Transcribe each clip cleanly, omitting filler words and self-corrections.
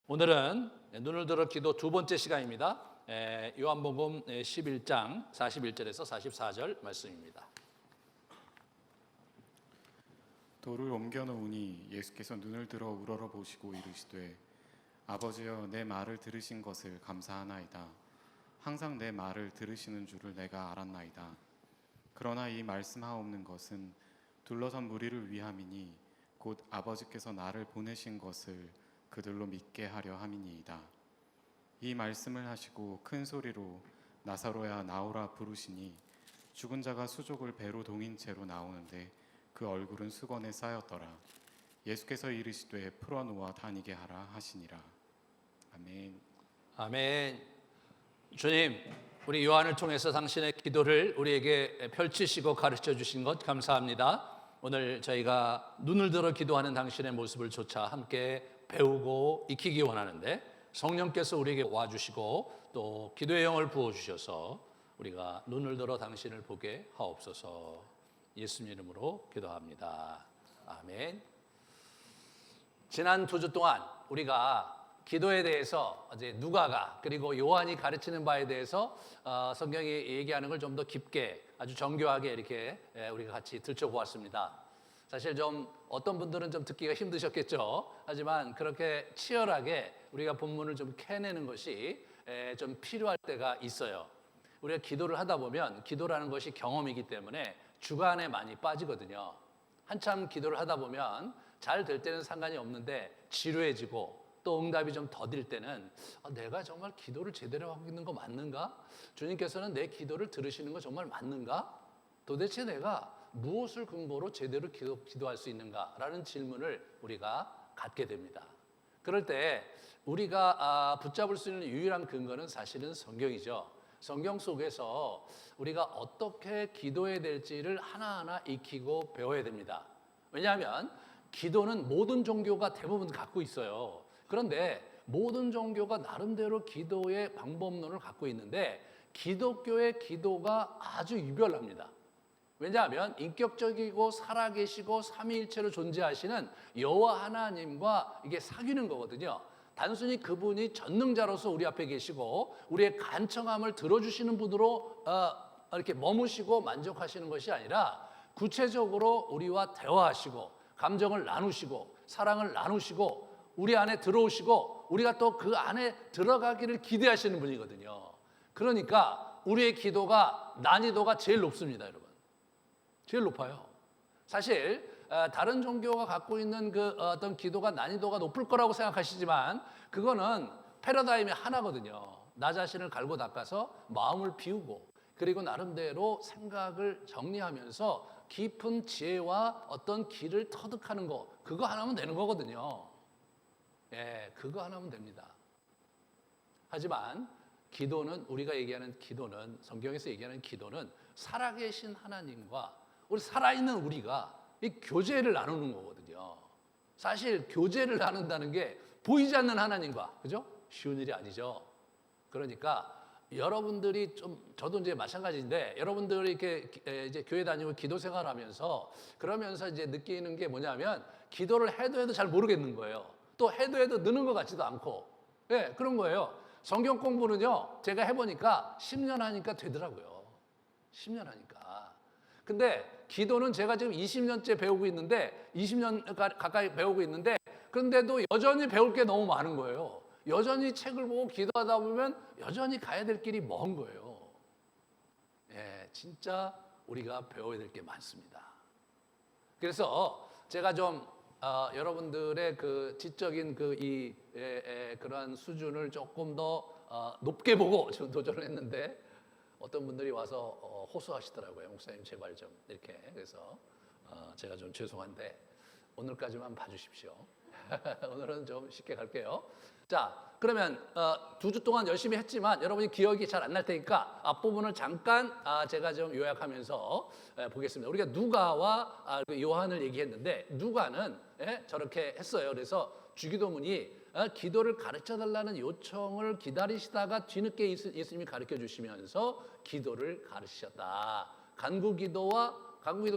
오늘은 눈을 들어 기도 두 번째 시간입니다. 요한복음 11장 41절에서 44절 말씀입니다. 돌을 옮겨 놓으니 예수께서 눈을 들어 우러러 보시고 이르시되 아버지여 내 말을 들으신 것을 감사하나이다. 항상 내 말을 들으시는 줄을 내가 알았나이다. 그러나 이 말씀하옵는 것은 둘러선 무리를 위함이니 곧 아버지께서 나를 보내신 것을 그들로 믿게 하려 함이니이다. 이 말씀을 하시고 큰 소리로 나사로야 나오라 부르시니 죽은 자가 수족을 배로 동인 채로 나오는데 그 얼굴은 수건에 쌓였더라. 예수께서 이르시되 풀어놓아 다니게 하라 하시니라. 아멘. 아멘. 주님, 우리 요한을 통해서 당신의 기도를 우리에게 펼치시고 가르쳐 주신 것 감사합니다. 오늘 저희가 눈을 들어 기도하는 당신의 모습을 조차 함께 배우고 익히기 원하는데 성령께서 우리에게 와주시고 또 기도의 영을 부어주셔서 우리가 눈을 들어 당신을 보게 하옵소서. 예수님 이름으로 기도합니다. 아멘. 지난 2주 동안 우리가 기도에 대해서 이제 누가가 그리고 요한이 가르치는 바에 대해서 성경이 얘기하는 걸 좀 더 깊게 아주 정교하게 이렇게 우리가 같이 들춰보았습니다. 사실 좀 어떤 분들은 좀 듣기가 힘드셨겠죠. 하지만 그렇게 치열하게 우리가 본문을 좀 캐내는 것이 좀 필요할 때가 있어요. 우리가 기도를 하다 보면 기도라는 것이 경험이기 때문에 주관에 많이 빠지거든요. 한참 기도를 하다 보면 잘 될 때는 상관이 없는데 지루해지고 또 응답이 좀 더딜 때는 내가 정말 기도를 제대로 하고 있는 거 맞는가? 주님께서는 내 기도를 들으시는 거 정말 맞는가? 도대체 내가 무엇을 근거로 제대로 기도할 수 있는가라는 질문을 우리가 갖게 됩니다. 그럴 때 우리가 붙잡을 수 있는 유일한 근거는 사실은 성경이죠. 성경 속에서 우리가 어떻게 기도해야 될지를 하나하나 익히고 배워야 됩니다. 왜냐하면 기도는 모든 종교가 대부분 갖고 있어요. 그런데 모든 종교가 나름대로 기도의 방법론을 갖고 있는데 기독교의 기도가 아주 유별납니다. 왜냐하면 인격적이고 살아계시고 삼위일체로 존재하시는 여호와 하나님과 이게 사귀는 거거든요. 단순히 그분이 전능자로서 우리 앞에 계시고 우리의 간청함을 들어주시는 분으로 이렇게 머무시고 만족하시는 것이 아니라 구체적으로 우리와 대화하시고 감정을 나누시고 사랑을 나누시고 우리 안에 들어오시고 우리가 또 그 안에 들어가기를 기대하시는 분이거든요. 그러니까 우리의 기도가 난이도가 제일 높습니다, 여러분. 제일 높아요. 사실 다른 종교가 갖고 있는 그 어떤 기도가 난이도가 높을 거라고 생각하시지만 그거는 패러다임이 하나거든요. 나 자신을 갈고 닦아서 마음을 비우고 그리고 나름대로 생각을 정리하면서 깊은 지혜와 어떤 길을 터득하는 거 그거 하나면 되는 거거든요. 예, 그거 하나면 됩니다. 하지만 기도는 우리가 얘기하는 기도는 성경에서 얘기하는 기도는 살아계신 하나님과 우리 살아있는 우리가 이 교제를 나누는 거거든요. 사실 교제를 나눈다는 게 보이지 않는 하나님과 그죠? 쉬운 일이 아니죠. 그러니까 여러분들이 저도 이제 마찬가지인데 여러분들이 이렇게 이제 교회 다니고 기도 생활하면서 그러면서 이제 느끼는 게 뭐냐면 기도를 해도 잘 모르겠는 거예요. 또 해도 느는 것 같지도 않고 예, 그런 거예요. 성경 공부는요 제가 해보니까 10년 하니까 되더라고요. 10년 하니까. 근데 기도는 제가 지금 20년째 배우고 있는데 20년 가까이 배우고 있는데 그런데도 여전히 배울 게 너무 많은 거예요. 여전히 책을 보고 기도하다 보면 여전히 가야 될 길이 먼 거예요. 예, 진짜 우리가 배워야 될 게 많습니다. 그래서 제가 좀 여러분들의 그 지적인 그러한 수준을 조금 더 높게 보고 지금 도전을 했는데 어떤 분들이 와서 호소하시더라고요. 목사님 제발 좀 이렇게. 그래서 제가 좀 죄송한데 오늘까지만 봐주십시오. 오늘은 좀 쉽게 갈게요. 자, 그러면 2주 동안 열심히 했지만 여러분이 기억이 잘 안 날 테니까 앞부분을 잠깐 제가 좀 요약하면서 보겠습니다. 우리가 누가와 요한을 얘기했는데 누가는 저렇게 했어요. 그래서 주기도문이 기도를 가르쳐달라는 요청을 기다리시다가 뒤늦게 예수님이 가르쳐 주시면서 기도를 가르치셨다. 간구기도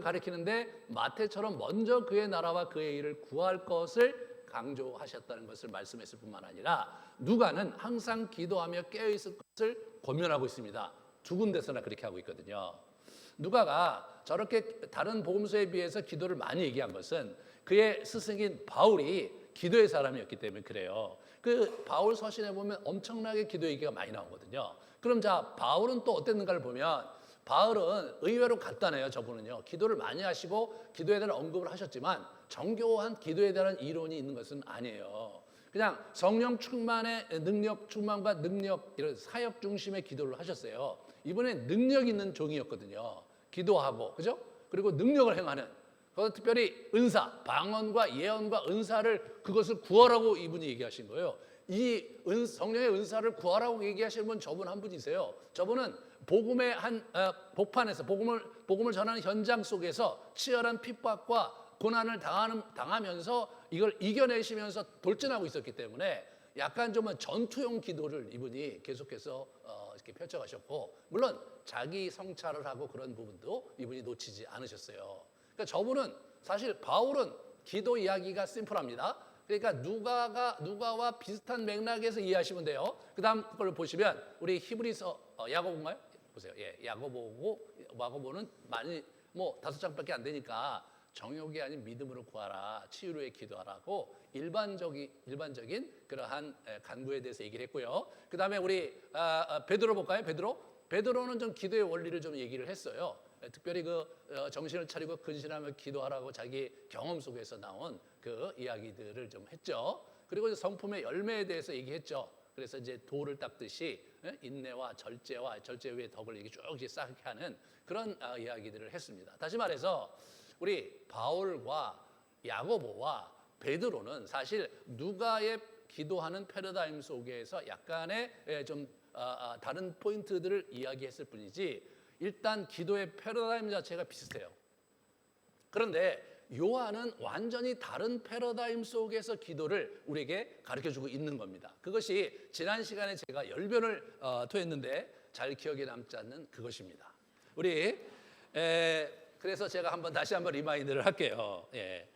가르치는데 마태처럼 먼저 그의 나라와 그의 일을 구할 것을 강조하셨다는 것을 말씀했을 뿐만 아니라 누가는 항상 기도하며 깨어있을 것을 권면하고 있습니다. 두 군데서나 그렇게 하고 있거든요. 누가가 저렇게 다른 복음서에 비해서 기도를 많이 얘기한 것은 그의 스승인 바울이 기도의 사람이었기 때문에 그래요. 그 바울 서신에 보면 엄청나게 기도 얘기가 많이 나오거든요. 그럼 자, 바울은 또 어땠는가를 보면 바울은 의외로 간단해요. 저분은요. 기도를 많이 하시고 기도에 대한 언급을 하셨지만 정교한 기도에 대한 이론이 있는 것은 아니에요. 그냥 성령 충만의 능력, 충만과 능력, 이런 사역 중심의 기도를 하셨어요. 이번에 능력 있는 종이었거든요. 기도하고, 그죠? 그리고 능력을 행하는, 그것은 특별히 은사, 방언과 예언과 은사를 그것을 구하라고 이분이 얘기하신 거예요. 이 성령의 은사를 구하라고 얘기하시는 분 저분 한 분이세요. 저분은 복음의 한 복판에서 복음을 전하는 현장 속에서 치열한 핍박과 고난을 당하면서 이걸 이겨내시면서 돌진하고 있었기 때문에 약간 좀 전투용 기도를 이분이 계속해서 이렇게 펼쳐가셨고, 물론 자기 성찰을 하고 그런 부분도 이분이 놓치지 않으셨어요. 그러니까 저분은 사실 바울은 기도 이야기가 심플합니다. 그러니까 누가와 비슷한 맥락에서 이해하시면 돼요. 그 다음 걸 보시면 우리 히브리서 야고보인가요? 보세요. 예, 야고보는 많이 5장밖에 안 되니까 정욕이 아닌 믿음으로 구하라, 치유를 위해 기도하라고 일반적인 그러한 간구에 대해서 얘기를 했고요. 그 다음에 우리 베드로 볼까요? 베드로는 좀 기도의 원리를 좀 얘기를 했어요. 특별히 그 정신을 차리고 근신하며 기도하라고 자기 경험 속에서 나온 그 이야기들을 좀 했죠. 그리고 성품의 열매에 대해서 얘기했죠. 그래서 이제 돌을 닦듯이 인내와 절제 위에 덕을 이렇게 쭉 쌓게 하는 그런 이야기들을 했습니다. 다시 말해서 우리 바울과 야고보와 베드로는 사실 누가의 기도하는 패러다임 속에서 약간의 좀 다른 포인트들을 이야기했을 뿐이지 일단 기도의 패러다임 자체가 비슷해요. 그런데 요한은 완전히 다른 패러다임 속에서 기도를 우리에게 가르쳐주고 있는 겁니다. 그것이 지난 시간에 제가 열변을 토했는데 잘 기억에 남지 않는 그것입니다. 그래서 제가 다시 한번 리마인드를 할게요. 예.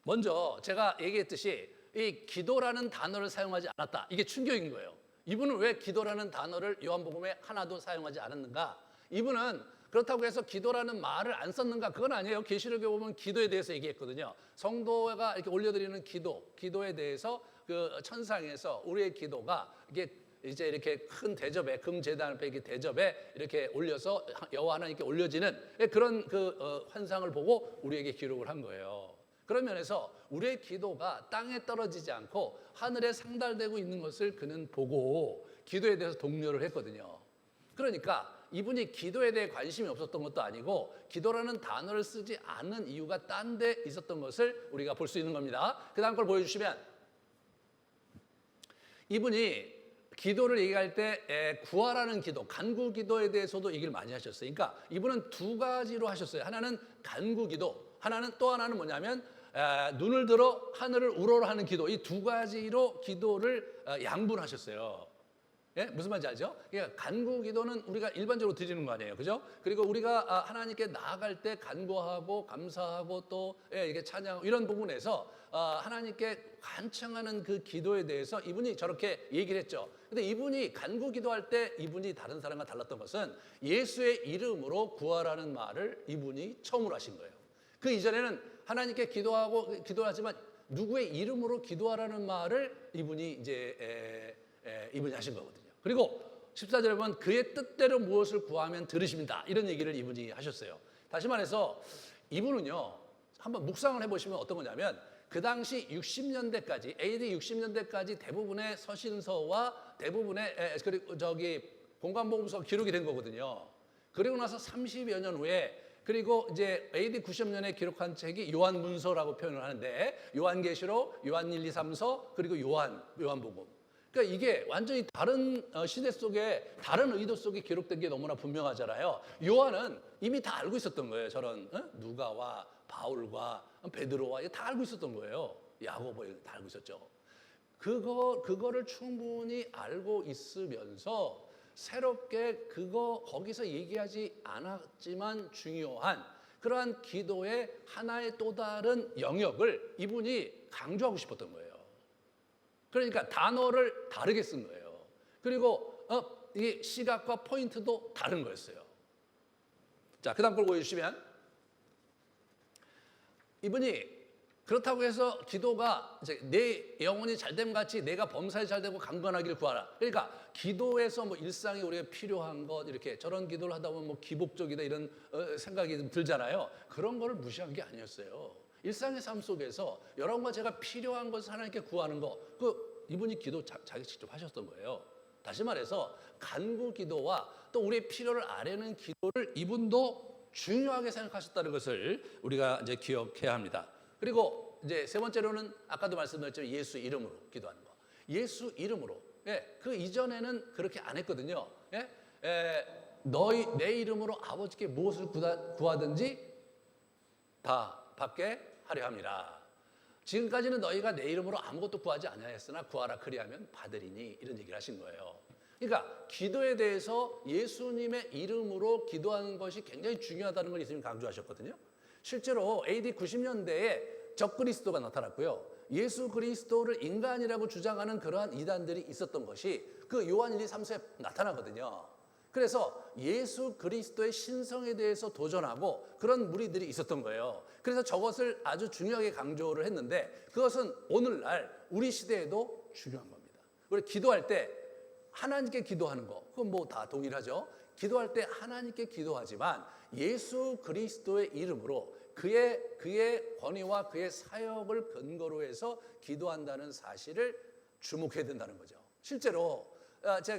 먼저 제가 얘기했듯이 이 기도라는 단어를 사용하지 않았다. 이게 충격인 거예요. 이분은 왜 기도라는 단어를 요한복음에 하나도 사용하지 않았는가? 이분은 그렇다고 해서 기도라는 말을 안 썼는가? 그건 아니에요. 계시록에 보면 기도에 대해서 얘기했거든요. 성도가 이렇게 올려드리는 기도에 대해서 그 천상에서 우리의 기도가 이게 이제 이렇게 큰 대접에 금제단 앞에 이렇게 대접에 이렇게 올려서 여호와 하나님께 올려지는 그런 그 환상을 보고 우리에게 기록을 한 거예요. 그런 면에서 우리의 기도가 땅에 떨어지지 않고 하늘에 상달되고 있는 것을 그는 보고 기도에 대해서 독려를 했거든요. 그러니까 이분이 기도에 대해 관심이 없었던 것도 아니고 기도라는 단어를 쓰지 않는 이유가 딴 데 있었던 것을 우리가 볼 수 있는 겁니다. 그 다음 걸 보여주시면 이분이 기도를 얘기할 때 구하라는 기도, 간구 기도에 대해서도 얘기를 많이 하셨어요. 그러니까 이분은 두 가지로 하셨어요. 하나는 간구 기도, 또 하나는 뭐냐면 눈을 들어 하늘을 우러러 하는 기도. 이 두 가지로 기도를 양분하셨어요. 예? 무슨 말인지 알죠? 그러니까 간구 기도는 우리가 일반적으로 드리는 거 아니에요. 그죠? 그리고 우리가 하나님께 나아갈 때 간구하고 감사하고 또 이렇게 찬양하고 이런 부분에서 하나님께 간청하는 그 기도에 대해서 이분이 저렇게 얘기를 했죠. 근데 이분이 간구 기도할 때 이분이 다른 사람과 달랐던 것은 예수의 이름으로 구하라는 말을 이분이 처음으로 하신 거예요. 그 이전에는 하나님께 기도하지만 누구의 이름으로 기도하라는 말을 이분이 이분이 하신 거거든요. 그리고 14절에 보면 그의 뜻대로 무엇을 구하면 들으십니다. 이런 얘기를 이분이 하셨어요. 다시 말해서 이분은요, 한번 묵상을 해보시면 어떤 거냐면 그 당시 60년대까지, AD 60년대까지 대부분의 서신서와 대부분의 공관복음서가 기록이 된 거거든요. 그리고 나서 30여 년 후에 그리고 이제 AD 90년에 기록한 책이 요한문서라고 표현을 하는데 요한계시록, 요한 1, 2, 3서 그리고 요한복음. 그러니까 이게 완전히 다른 시대 속에 다른 의도 속에 기록된 게 너무나 분명하잖아요. 요한은 이미 다 알고 있었던 거예요. 저런 누가와 바울과 베드로와 다 알고 있었던 거예요. 야고보 다 알고 있었죠. 그거를 충분히 알고 있으면서 새롭게 거기서 얘기하지 않았지만 중요한 그러한 기도의 하나의 또 다른 영역을 이분이 강조하고 싶었던 거예요. 그러니까 단어를 다르게 쓴 거예요. 그리고 이게 시각과 포인트도 다른 거였어요. 자, 그 다음 걸 보여주시면 이분이 그렇다고 해서 기도가 이제 내 영혼이 잘됨 같이 내가 범사에 잘되고 강건하기를 구하라. 그러니까 기도에서 뭐 일상에 우리가 필요한 것 이렇게 저런 기도를 하다 보면 뭐 기복적이다 이런 생각이 좀 들잖아요. 그런 거를 무시한 게 아니었어요. 일상의 삶 속에서 여러분과 제가 필요한 것을 하나님께 구하는 거, 이분이 기도 자기 직접 하셨던 거예요. 다시 말해서 간구 기도와 또 우리의 필요를 아뢰는 기도를 이분도 중요하게 생각하셨다는 것을 우리가 이제 기억해야 합니다. 그리고 이제 세 번째로는 아까도 말씀드렸지만 예수 이름으로 기도하는 거. 예수 이름으로. 예, 그 이전에는 그렇게 안 했거든요. 예? 내 이름으로 아버지께 무엇을 구하든지 다 받게 하려 함이라. 지금까지는 너희가 내 이름으로 아무것도 구하지 아니하였으나 구하라 그리하면 받으리니 이런 얘기를 하신 거예요. 그러니까 기도에 대해서 예수님의 이름으로 기도하는 것이 굉장히 중요하다는 걸 예수님 강조하셨거든요. 실제로 AD 90년대에 적그리스도가 나타났고요. 예수 그리스도를 인간이라고 주장하는 그러한 이단들이 있었던 것이 그 요한 1, 2, 3서에 나타나거든요. 그래서 예수 그리스도의 신성에 대해서 도전하고 그런 무리들이 있었던 거예요. 그래서 저것을 아주 중요하게 강조를 했는데 그것은 오늘날 우리 시대에도 중요한 겁니다. 우리 기도할 때 하나님께 기도하는 거, 그건 뭐 다 동일하죠. 기도할 때 하나님께 기도하지만 예수 그리스도의 이름으로 그의 권위와 그의 사역을 근거로 해서 기도한다는 사실을 주목해야 된다는 거죠. 실제로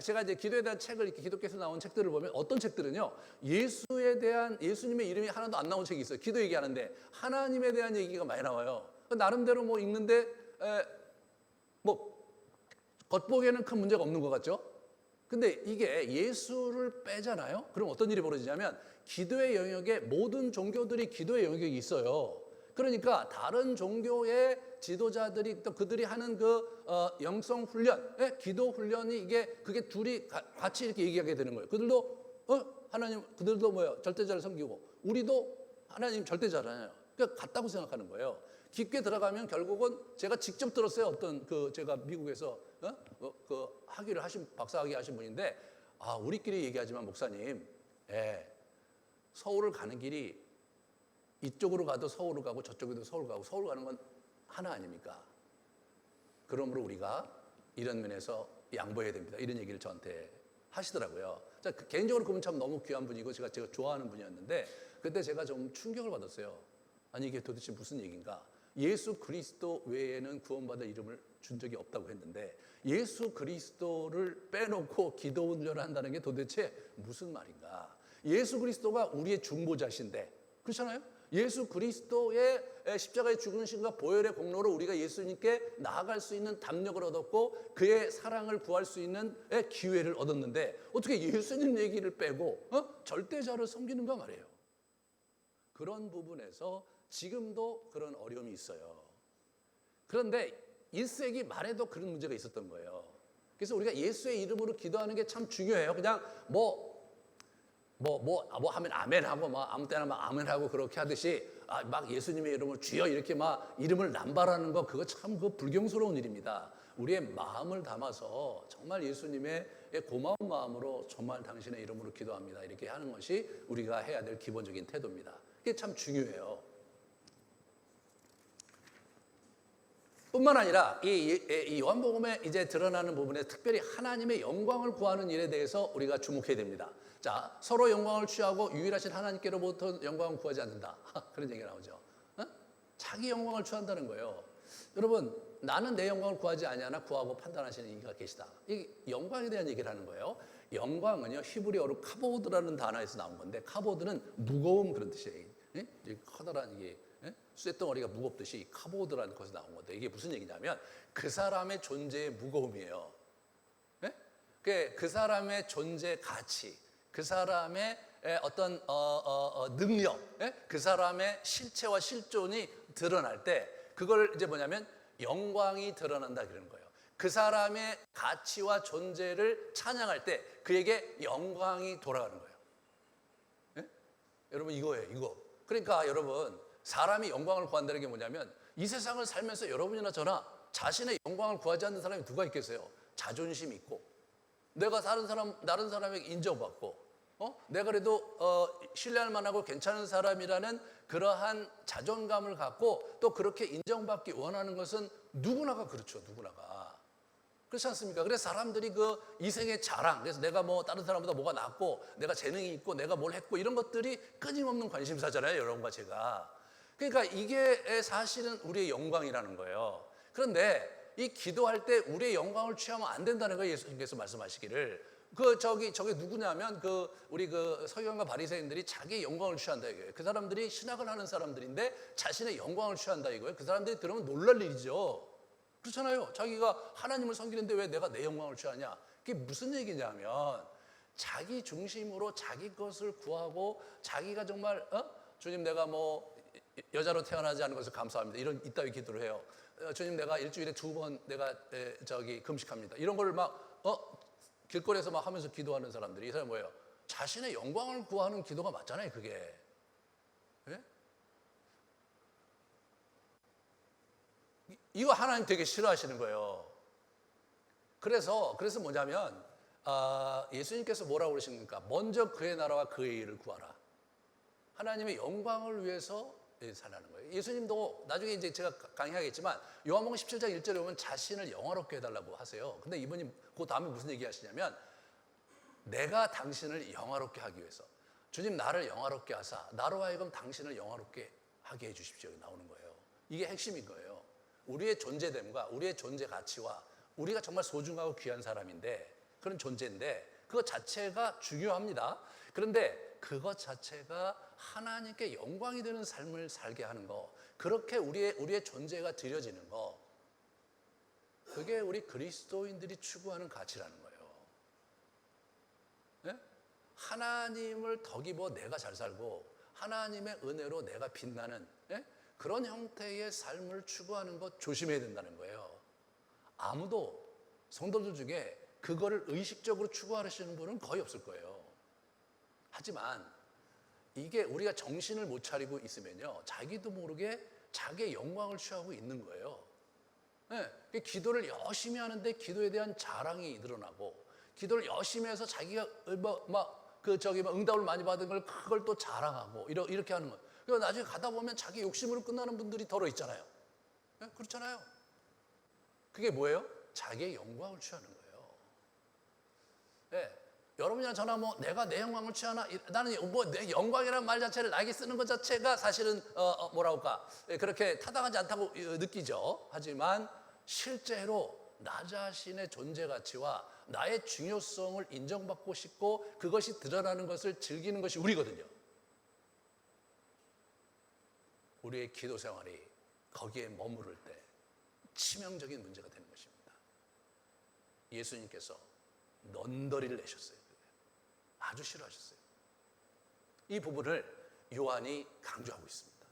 제가 이제 기도에 대한 책을 이렇게 기독교에서 나온 책들을 보면 어떤 책들은요, 예수님의 이름이 하나도 안 나온 책이 있어요. 기도 얘기하는데 하나님에 대한 얘기가 많이 나와요. 나름대로 뭐 읽는데 뭐 겉보기에는 큰 문제가 없는 것 같죠? 근데 이게 예수를 빼잖아요? 그럼 어떤 일이 벌어지냐면 기도의 영역에 모든 종교들이 기도의 영역이 있어요. 그러니까 다른 종교의 지도자들이 또 그들이 하는 그 영성 훈련, 기도 훈련이 그게 둘이 같이 이렇게 얘기하게 되는 거예요. 그들도 하나님, 그들도 뭐예요? 절대자를 섬기고 우리도 하나님 절대자잖아요. 그러니까 같다고 생각하는 거예요. 깊게 들어가면 결국은 제가 직접 들었어요. 어떤 제가 미국에서 그 박사학위 하신 분인데 우리끼리 얘기하지만 목사님, 서울을 가는 길이 이쪽으로 가도 서울을 가고 저쪽에도 서울 가고 서울 가는 건 하나 아닙니까? 그러므로 우리가 이런 면에서 양보해야 됩니다. 이런 얘기를 저한테 하시더라고요. 자, 개인적으로 그분 참 너무 귀한 분이고 제가 좋아하는 분이었는데 그때 제가 좀 충격을 받았어요. 아니 이게 도대체 무슨 얘기인가? 예수 그리스도 외에는 구원받을 이름을 준 적이 없다고 했는데 예수 그리스도를 빼놓고 기도 훈련을 한다는 게 도대체 무슨 말인가? 예수 그리스도가 우리의 중보자신데 그렇잖아요? 예수 그리스도의 십자가의 죽으심과 보혈의 공로로 우리가 예수님께 나아갈 수 있는 담력을 얻었고 그의 사랑을 구할 수 있는 기회를 얻었는데 어떻게 예수님 얘기를 빼고 절대자를 섬기는가 말이에요. 그런 부분에서 지금도 그런 어려움이 있어요. 그런데 1세기 말에도 그런 문제가 있었던 거예요. 그래서 우리가 예수의 이름으로 기도하는 게 참 중요해요. 그냥 뭐 하면 아멘하고 막 아무 때나 막 아멘하고 그렇게 하듯이 막 예수님의 이름을 주여 이렇게 막 이름을 남발하는 거 그거 참 불경스러운 일입니다. 우리의 마음을 담아서 정말 예수님의 고마운 마음으로 정말 당신의 이름으로 기도합니다. 이렇게 하는 것이 우리가 해야 될 기본적인 태도입니다. 그게 참 중요해요. 뿐만 아니라 이 요한복음에 이제 드러나는 부분에 특별히 하나님의 영광을 구하는 일에 대해서 우리가 주목해야 됩니다. 자, 서로 영광을 취하고 유일하신 하나님께로부터 영광을 구하지 않는다. 그런 얘기가 나오죠. 자기 영광을 취한다는 거예요. 여러분, 나는 내 영광을 구하지 아니하나 구하고 판단하시는 이가 계시다. 이 영광에 대한 얘기를 하는 거예요. 영광은요, 히브리어로 카보드라는 단어에서 나온 건데 카보드는 무거움 그런 뜻이에요. 커다란 이게 쇳덩어리가 무겁듯이 카보드라는 것이 나온 건데 이게 무슨 얘기냐면 그 사람의 존재의 무거움이에요. 그 사람의 존재 가치, 그 사람의 어떤 능력, 그 사람의 실체와 실존이 드러날 때 그걸 이제 뭐냐면 영광이 드러난다 그러는 거예요. 그 사람의 가치와 존재를 찬양할 때 그에게 영광이 돌아가는 거예요. 여러분 이거예요, 이거. 그러니까 여러분 사람이 영광을 구한다는 게 뭐냐면 이 세상을 살면서 여러분이나 저나 자신의 영광을 구하지 않는 사람이 누가 있겠어요? 자존심 있고, 내가 다른 사람에게 인정받고, 내가 그래도 신뢰할 만하고 괜찮은 사람이라는 그러한 자존감을 갖고 또 그렇게 인정받기 원하는 것은 누구나가 그렇죠. 누구나가. 그렇지 않습니까? 그래서 사람들이 그 이생의 자랑, 그래서 내가 뭐 다른 사람보다 뭐가 낫고 내가 재능이 있고 내가 뭘 했고 이런 것들이 끊임없는 관심사잖아요. 여러분과 제가. 그러니까 이게 사실은 우리의 영광이라는 거예요. 그런데 이 기도할 때 우리의 영광을 취하면 안 된다는 거예요. 예수님께서 말씀하시기를. 저게 누구냐면 우리 서기관과 바리새인들이 자기의 영광을 취한다 이거예요. 그 사람들이 신학을 하는 사람들인데 자신의 영광을 취한다 이거예요. 그 사람들이 들으면 놀랄 일이죠. 그렇잖아요. 자기가 하나님을 섬기는데 왜 내가 내 영광을 취하냐? 그게 무슨 얘기냐면 자기 중심으로 자기 것을 구하고 자기가 정말 주님 내가 뭐 여자로 태어나지 않은 것을 감사합니다. 이런 이따위 기도를 해요. 주님 내가 일주일에 2번 내가 금식합니다. 이런 걸 막 길거리에서 막 하면서 기도하는 사람들이 이 사람이 뭐예요? 자신의 영광을 구하는 기도가 맞잖아요. 그게. 예? 이거 하나님 되게 싫어하시는 거예요. 그래서 뭐냐면 예수님께서 뭐라고 그러십니까? 먼저 그의 나라와 그의 일을 구하라. 하나님의 영광을 위해서 살라는 거예요. 예수님도 나중에 이제 제가 강의하겠지만 요한복음 17장 1절에 보면 자신을 영화롭게 해달라고 하세요. 근데 이분이 그 다음에 무슨 얘기 하시냐면 내가 당신을 영화롭게 하기 위해서 주님 나를 영화롭게 하사 나로 하여금 당신을 영화롭게 하게 해 주십시오. 나오는 거예요. 이게 핵심인 거예요. 우리의 존재됨과 우리의 존재 가치와 우리가 정말 소중하고 귀한 사람인데 그런 존재인데 그것 자체가 중요합니다. 그런데 그것 자체가 하나님께 영광이 되는 삶을 살게 하는 거, 그렇게 우리의 존재가 드려지는 거, 그게 우리 그리스도인들이 추구하는 가치라는 거예요. 네? 하나님을 덕입어 내가 잘 살고 하나님의 은혜로 내가 빛나는 그런 형태의 삶을 추구하는 것 조심해야 된다는 거예요. 아무도 성도들 중에 그거를 의식적으로 추구하시는 분은 거의 없을 거예요. 하지만 이게 우리가 정신을 못 차리고 있으면요, 자기도 모르게 자기의 영광을 취하고 있는 거예요. 네, 기도를 열심히 하는데 기도에 대한 자랑이 늘어나고, 기도를 열심히 해서 자기가 응답을 많이 받은 걸 그걸 또 자랑하고 이렇게 하는 거예요. 그리고 나중에 가다 보면 자기 욕심으로 끝나는 분들이 더러 있잖아요. 네, 그렇잖아요. 그게 뭐예요? 자기의 영광을 취하는 거예요. 네. 여러분이나 저나 뭐 내가 내 영광을 취하나, 나는 뭐 내 영광이라는 말 자체를 나에게 쓰는 것 자체가 사실은 뭐라고 할까, 그렇게 타당하지 않다고 느끼죠. 하지만 실제로 나 자신의 존재 가치와 나의 중요성을 인정받고 싶고 그것이 드러나는 것을 즐기는 것이 우리거든요. 우리의 기도 생활이 거기에 머무를 때 치명적인 문제가 되는 것입니다. 예수님께서 넌더리를 내셨어요. 아주 싫어하셨어요. 이 부분을 요한이 강조하고 있습니다.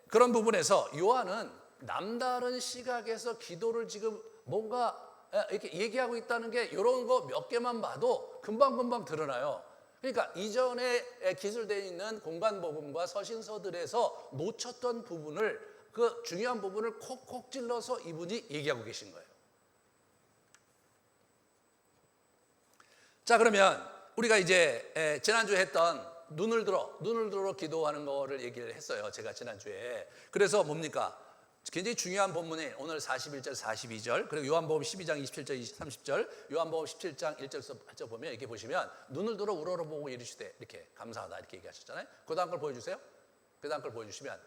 그런 부분에서 요한은 남다른 시각에서 기도를 지금 뭔가 이렇게 얘기하고 있다는 게 이런 거 몇 개만 봐도 금방 드러나요. 그러니까 이전에 기술되어 있는 공간복음과 서신서들에서 놓쳤던 부분을, 그 중요한 부분을 콕콕 찔러서 이분이 얘기하고 계신 거예요. 자, 그러면 우리가 이제 지난주에 했던 눈을 들어 기도하는 거를 얘기를 했어요. 제가 지난주에. 그래서 뭡니까? 굉장히 중요한 본문이 오늘 41절, 42절, 그리고 요한복음 12장 27절, 30절, 요한복음 17장 1절에서 8절 보면 이렇게 보시면 눈을 들어 우러러보고 이르시되 이렇게 감사하다 이렇게 얘기하셨잖아요. 그 다음 걸 보여주세요. 그 다음 걸 보여주시면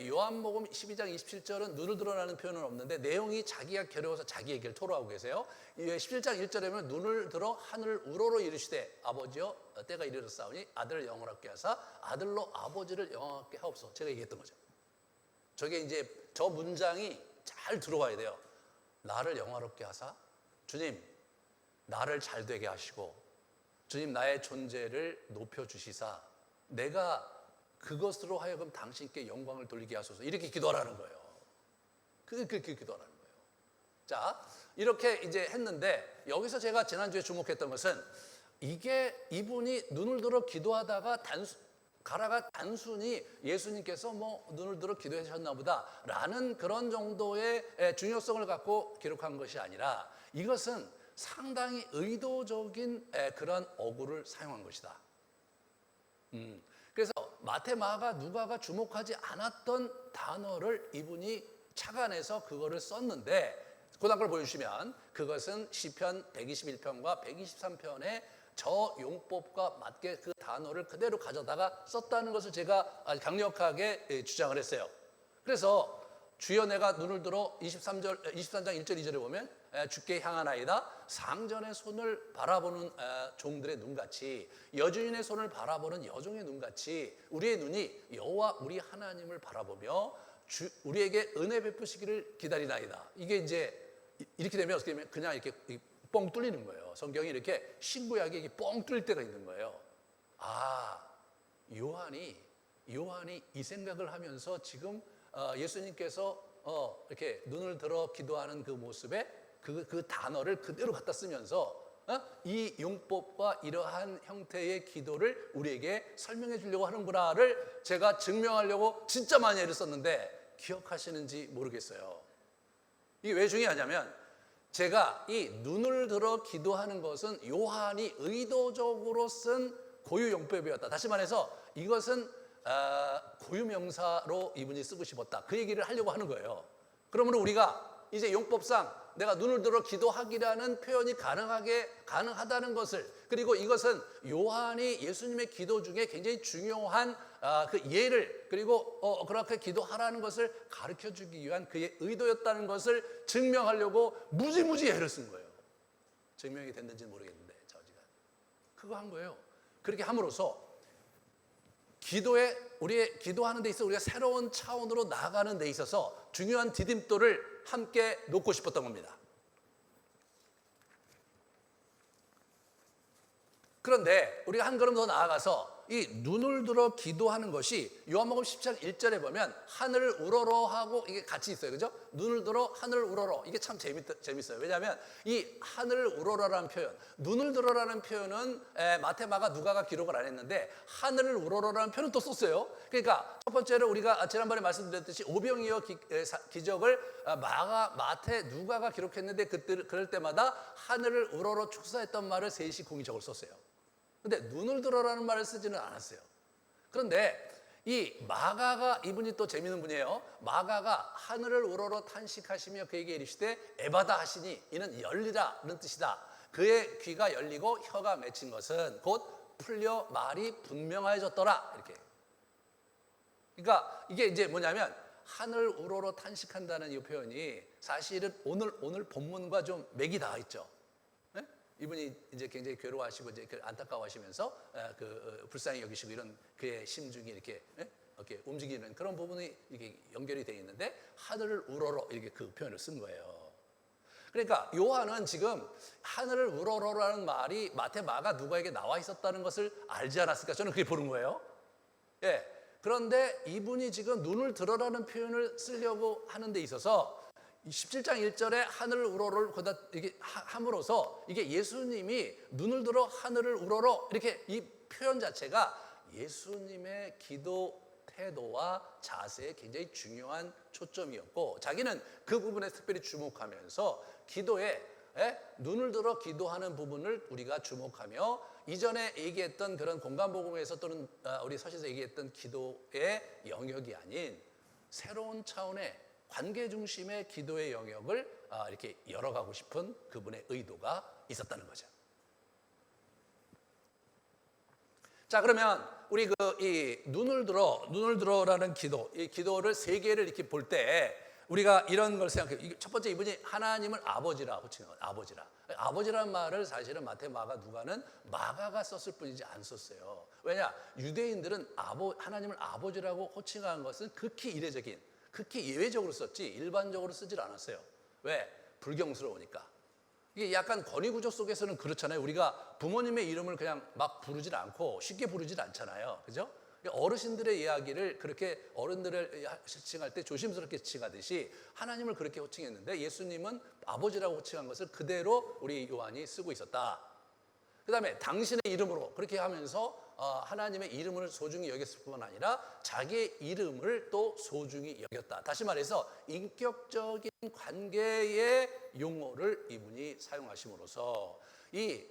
요한복음 12장 27절은 눈을 드러나는 표현은 없는데 내용이 자기가 괴로워서 자기 얘기를 토로하고 계세요. 17장 1절에 보면 눈을 들어 하늘을 우러러 이르시되 아버지여 때가 이르렀사오니 아들을 영원하게 하사 아들로 아버지를 영원하게 하옵소서. 제가 얘기했던 거죠. 저게 이제 저 문장이 잘 들어와야 돼요. 나를 영화롭게 하사, 주님 나를 잘 되게 하시고 주님 나의 존재를 높여주시사 내가 그것으로 하여금 당신께 영광을 돌리게 하소서. 이렇게 기도하라는 거예요. 그렇게 기도하라는 거예요. 자, 이렇게 이제 했는데 여기서 제가 지난주에 주목했던 것은 이게 이분이 눈을 들어 기도하다가 가라가 단순히 예수님께서 뭐 눈을 들어 기도하셨나 보다라는 그런 정도의 중요성을 갖고 기록한 것이 아니라 이것은 상당히 의도적인 그런 어구를 사용한 것이다. 그래서 마태, 마가, 누가가 주목하지 않았던 단어를 이분이 착안해서 그거를 썼는데 그다음 걸 보여주시면 그것은 시편 121편과 123편의 저 용법과 맞게 그 단어를 그대로 가져다가 썼다는 것을 제가 아주 강력하게 주장을 했어요. 그래서 주여 내가 눈을 들어 23장 1절 2절에 보면 주께 향하나이다. 상전의 손을 바라보는 종들의 눈같이 여주인의 손을 바라보는 여종의 눈같이 우리의 눈이 여호와 우리 하나님을 바라보며 우리에게 은혜 베푸시기를 기다리나이다. 이게 이제 이렇게 되면 어떻게 되면 그냥 이렇게 뻥 뚫리는 거예요. 성경이 이렇게 신구약에 이게 뻥 뚫릴 때가 있는 거예요. 아, 요한이 이 생각을 하면서 지금 예수님께서 이렇게 눈을 들어 기도하는 그 모습에 그 단어를 그대로 갖다 쓰면서 이 용법과 이러한 형태의 기도를 우리에게 설명해 주려고 하는구나를 제가 증명하려고 진짜 많이 애를 썼는데 기억하시는지 모르겠어요. 이게 왜 중요하냐면 제가 이 눈을 들어 기도하는 것은 요한이 의도적으로 쓴 고유 용법이었다. 다시 말해서 이것은 고유명사로 이분이 쓰고 싶었다. 그 얘기를 하려고 하는 거예요. 그러므로 우리가 이제 용법상 내가 눈을 들어 기도하기라는 표현이 가능하다는 것을 그리고 이것은 요한이 예수님의 기도 중에 굉장히 중요한 그 예를 그리고 그렇게 기도하라는 것을 가르쳐주기 위한 그의 의도였다는 것을 증명하려고 무지무지 애를 쓴 거예요. 증명이 됐는지는 모르겠는데 저지가 그거 한 거예요. 그렇게 함으로써 우리의 기도하는 데 있어서 우리가 새로운 차원으로 나아가는 데 있어서 중요한 디딤돌을 함께 놓고 싶었던 겁니다. 그런데 우리가 한 걸음 더 나아가서 이 눈을 들어 기도하는 것이 요한복음 10장 1절에 보면 하늘을 우러러 하고 이게 같이 있어요. 그죠? 눈을 들어 하늘을 우러러. 이게 참 재밌어요. 왜냐하면 이 하늘을 우러러라는 표현, 눈을 들어라는 표현은 마태, 마가, 누가가 기록을 안 했는데 하늘을 우러러라는 표현은 또 썼어요. 그러니까 첫 번째로 우리가 지난번에 말씀드렸듯이 오병이어 기적을 마가, 마태, 누가가 기록했는데 그럴 때마다 하늘을 우러러 축사했던 말을 셋이 공의적으로 썼어요. 근데 눈을 들어라는 말을 쓰지는 않았어요. 그런데 이 마가가 이분이 또 재미있는 분이에요. 마가가 하늘을 우러러 탄식하시며 그에게 이르시되 에바다 하시니 이는 열리라는 뜻이다. 그의 귀가 열리고 혀가 맺힌 것은 곧 풀려 말이 분명해졌더라. 이렇게. 그러니까 이게 이제 뭐냐면 하늘 우러러 탄식한다는 이 표현이 사실은 오늘 본문과 좀 맥이 닿아 있죠. 이분이 이제 굉장히 괴로워하시고 이제 안타까워하시면서 불쌍히 여기시고 이런 그의 심중이 이렇게 움직이는 그런 부분이 이게 연결이 되어 있는데 하늘을 우러러 이렇게 그 표현을 쓴 거예요. 그러니까 요한은 지금 하늘을 우러러라는 말이 마태, 마가, 누가에게 나와 있었다는 것을 알지 않았을까? 저는 그게 보는 거예요. 예. 그런데 이분이 지금 눈을 들어라는 표현을 쓰려고 하는 데 있어서 17장 1절에 하늘을 우러러를 거다 이게 함으로써 이게 예수님이 눈을 들어 하늘을 우러러 이렇게 이 표현 자체가 예수님의 기도 태도와 자세에 굉장히 중요한 초점이었고 자기는 그 부분에 특별히 주목하면서 기도에 눈을 들어 기도하는 부분을 우리가 주목하며 이전에 얘기했던 그런 공간복음에서 또는 우리 서신에서 얘기했던 기도의 영역이 아닌 새로운 차원의 관계 중심의 기도의 영역을 이렇게 열어가고 싶은 그분의 의도가 있었다는 거죠. 자, 그러면 우리 이 눈을 들어라는 기도, 이 기도를 세 개를 이렇게 볼 때 우리가 이런 걸 생각해요. 첫 번째 이분이 하나님을 아버지라 호칭해요. 아버지라는 말을 사실은 마태, 마가, 누가는 마가가 썼을 뿐이지 안 썼어요. 왜냐? 유대인들은 하나님을 아버지라고 호칭한 것은 극히 이례적인 극히 예외적으로 썼지 일반적으로 쓰질 않았어요. 왜? 불경스러우니까. 이게 약간 권위구조 속에서는 그렇잖아요. 우리가 부모님의 이름을 그냥 막 부르질 않고 쉽게 부르질 않잖아요. 그죠? 어르신들의 이야기를 그렇게 어른들을 호칭할 때 조심스럽게 호칭하듯이 하나님을 그렇게 호칭했는데 예수님은 아버지라고 호칭한 것을 그대로 우리 요한이 쓰고 있었다. 그 다음에 당신의 이름으로 그렇게 하면서 하나님의 이름을 소중히 여겼을 뿐만 아니라 자기의 이름을 또 소중히 여겼다. 다시 말해서 인격적인 관계의 용어를 이분이 사용하심으로써 이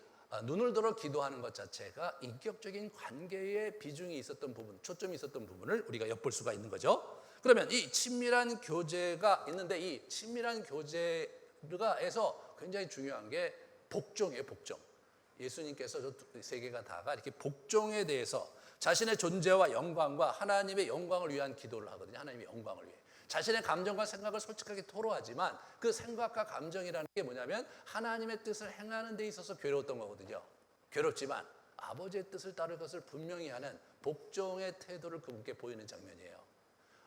눈을 들어 기도하는 것 자체가 인격적인 관계에 비중이 있었던 부분, 초점이 있었던 부분을 우리가 엿볼 수가 있는 거죠. 그러면 이 친밀한 교제가 있는데 이 친밀한 교제가에서 굉장히 중요한 게 복종이에요, 복종. 예수님께서 저 세 개가 다가 이렇게 복종에 대해서 자신의 존재와 영광과 하나님의 영광을 위한 기도를 하거든요. 하나님의 영광을 위해. 자신의 감정과 생각을 솔직하게 토로하지만 그 생각과 감정이라는 게 뭐냐면 하나님의 뜻을 행하는 데 있어서 괴로웠던 거거든요. 괴롭지만 아버지의 뜻을 따를 것을 분명히 하는 복종의 태도를 그분께 보이는 장면이에요.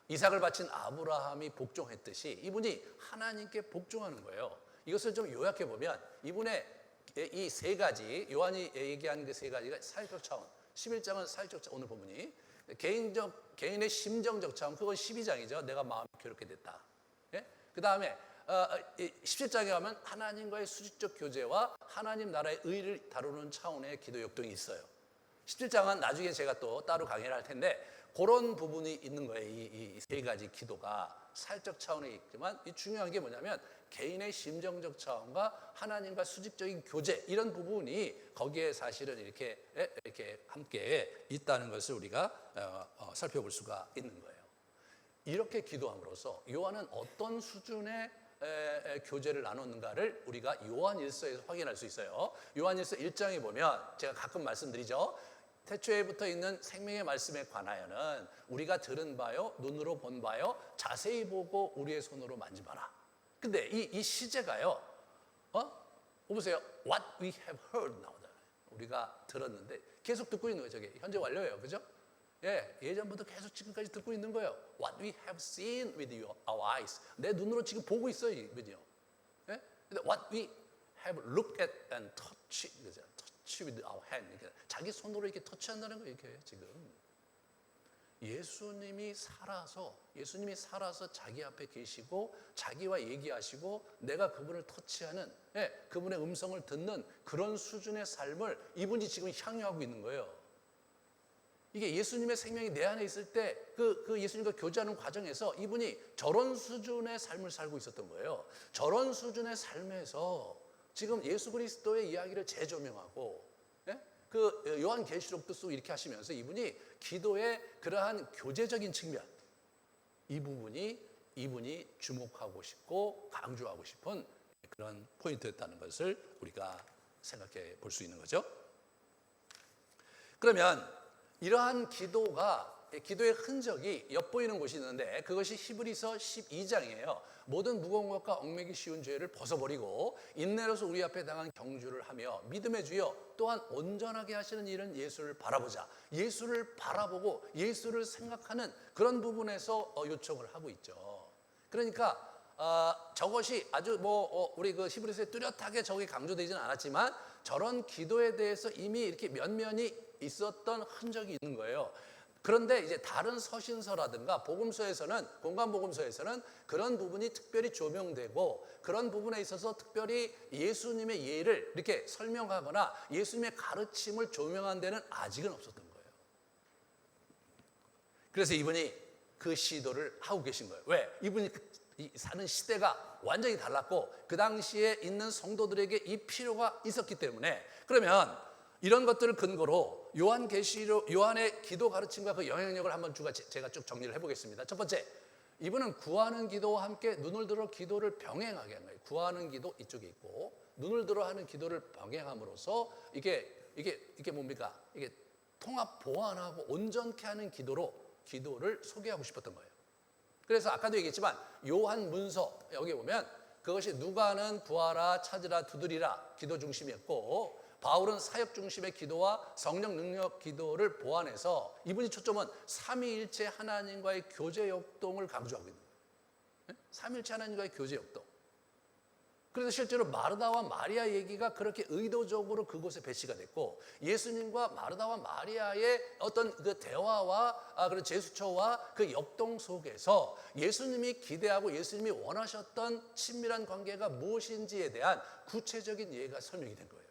이삭을 바친 아브라함이 복종했듯이 이분이 하나님께 복종하는 거예요. 이것을 좀 요약해 보면 이분의 이 세 가지, 요한이 얘기하는 그 세 가지가 사회적 차원, 11장은 사회적 차원, 오늘 본문이 개인의 심정적 차원, 그건 12장이죠. 내가 마음이 괴롭게 됐다. 예? 그 다음에 17장에 가면 하나님과의 수직적 교제와 하나님 나라의 의를 다루는 차원의 기도 역동이 있어요. 17장은 나중에 제가 또 따로 강의를 할 텐데 그런 부분이 있는 거예요. 이 세 가지 기도가 사회적 차원에 있지만 이 중요한 게 뭐냐면 개인의 심정적 차원과 하나님과 수직적인 교제 이런 부분이 거기에 사실은 이렇게 함께 있다는 것을 우리가 살펴볼 수가 있는 거예요. 이렇게 기도함으로써 요한은 어떤 수준의 교제를 나눴는가를 우리가 요한일서에서 확인할 수 있어요. 요한일서 1장에 보면 제가 가끔 말씀드리죠. 태초에 붙어 있는 생명의 말씀에 관하여는 우리가 들은 바요, 눈으로 본 바요, 자세히 보고 우리의 손으로 만져봐라. 근데 이 시제가요, 보세요. What we have heard 나오잖아요. 우리가 들었는데 계속 듣고 있는 거예요. 저게 현재 완료예요, 그죠? 예, 예전부터 계속 지금까지 듣고 있는 거예요. What we have seen with our eyes. 내 눈으로 지금 보고 있어요, 이분이요. 예? 근데 what we have looked at and touched, 그죠? Touch with our hand. 이렇게 자기 손으로 이렇게 터치한다는 거예요, 이렇게 지금. 예수님이 살아서 자기 앞에 계시고 자기와 얘기하시고 내가 그분을 터치하는, 그분의 음성을 듣는 그런 수준의 삶을 이분이 지금 향유하고 있는 거예요. 이게 예수님의 생명이 내 안에 있을 때 그 예수님과 교제하는 과정에서 이분이 저런 수준의 삶을 살고 있었던 거예요. 저런 수준의 삶에서 지금 예수 그리스도의 이야기를 재조명하고 그 요한계시록도 쓰고 이렇게 하시면서 이분이 기도의 그러한 교제적인 측면 이 부분이 이분이 주목하고 싶고 강조하고 싶은 그런 포인트였다는 것을 우리가 생각해 볼 수 있는 거죠. 그러면 이러한 기도의 흔적이 엿보이는 곳이 있는데 그것이 히브리서 12장이에요. 모든 무거운 것과 얽매기 쉬운 죄를 벗어버리고 인내로서 우리 앞에 당한 경주를 하며 믿음의 주여 또한 온전하게 하시는 일은 예수를 바라보자. 예수를 바라보고 예수를 생각하는 그런 부분에서 요청을 하고 있죠. 그러니까 저것이 아주 우리 그 히브리서에 뚜렷하게 저게 강조되지는 않았지만 저런 기도에 대해서 이미 이렇게 면면이 있었던 흔적이 있는 거예요. 그런데 이제 다른 서신서라든가 복음서에서는 공간복음서에서는 그런 부분이 특별히 조명되고 그런 부분에 있어서 특별히 예수님의 예를 이렇게 설명하거나 예수님의 가르침을 조명한 데는 아직은 없었던 거예요. 그래서 이분이 그 시도를 하고 계신 거예요. 왜? 이분이 사는 시대가 완전히 달랐고 그 당시에 있는 성도들에게 이 필요가 있었기 때문에 그러면 이런 것들을 근거로 요한의 기도 가르침과 그 영향력을 한번 제가 쭉 정리를 해보겠습니다. 첫 번째, 이분은 구하는 기도와 함께 눈을 들어 기도를 병행하게 한 거예요. 구하는 기도 이쪽에 있고 눈을 들어 하는 기도를 병행함으로써 이게 뭡니까? 이게 통합 보완하고 온전케 하는 기도를 소개하고 싶었던 거예요. 그래서 아까도 얘기했지만 요한 문서 여기 보면 그것이 누가는 구하라, 찾으라, 두드리라 기도 중심이었고 바울은 사역 중심의 기도와 성령 능력 기도를 보완해서 이분이 초점은 삼위일체 하나님과의 교제 역동을 강조하고 있는 거예요. 삼위일체 하나님과의 교제 역동. 그래서 실제로 마르다와 마리아 얘기가 그렇게 의도적으로 그곳에 배치가 됐고 예수님과 마르다와 마리아의 어떤 그 대화와 그런 제스처와 그 역동 속에서 예수님이 기대하고 예수님이 원하셨던 친밀한 관계가 무엇인지에 대한 구체적인 예가 설명이 된 거예요.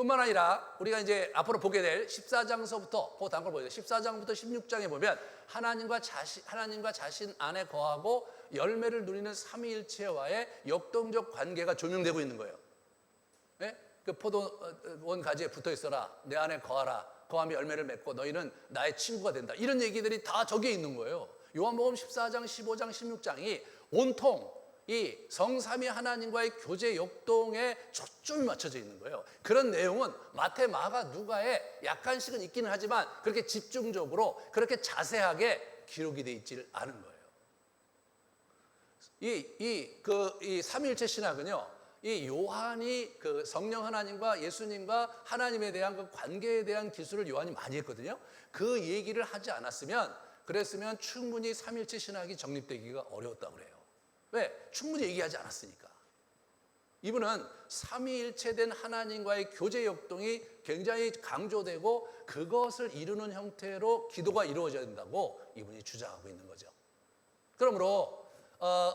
뿐만 아니라 우리가 이제 앞으로 보게 될 14장서부터 그 다음 걸 보여요. 14장부터 16장에 보면 하나님과 자신 안에 거하고 열매를 누리는 삼위일체와의 역동적 관계가 조명되고 있는 거예요. 네? 그 포도원 가지에 붙어 있어라. 내 안에 거하라. 거하며 열매를 맺고 너희는 나의 친구가 된다. 이런 얘기들이 다 저기에 있는 거예요. 요한복음 14장, 15장, 16장이 온통 이 성삼위 하나님과의 교제 역동에 초점이 맞춰져 있는 거예요. 그런 내용은 마태, 마가, 누가에 약간씩은 있기는 하지만 그렇게 집중적으로 그렇게 자세하게 기록이 되어 있지를 않은 거예요. 이 삼위일체 신학은요, 이 요한이 그 성령 하나님과 예수님과 하나님에 대한 그 관계에 대한 기술을 요한이 많이 했거든요. 그 얘기를 하지 않았으면, 그랬으면 충분히 삼위일체 신학이 정립되기가 어려웠다고 그래요. 왜? 충분히 얘기하지 않았으니까. 이분은 삼위일체된 하나님과의 교제 역동이 굉장히 강조되고 그것을 이루는 형태로 기도가 이루어져야 된다고 이분이 주장하고 있는 거죠. 그러므로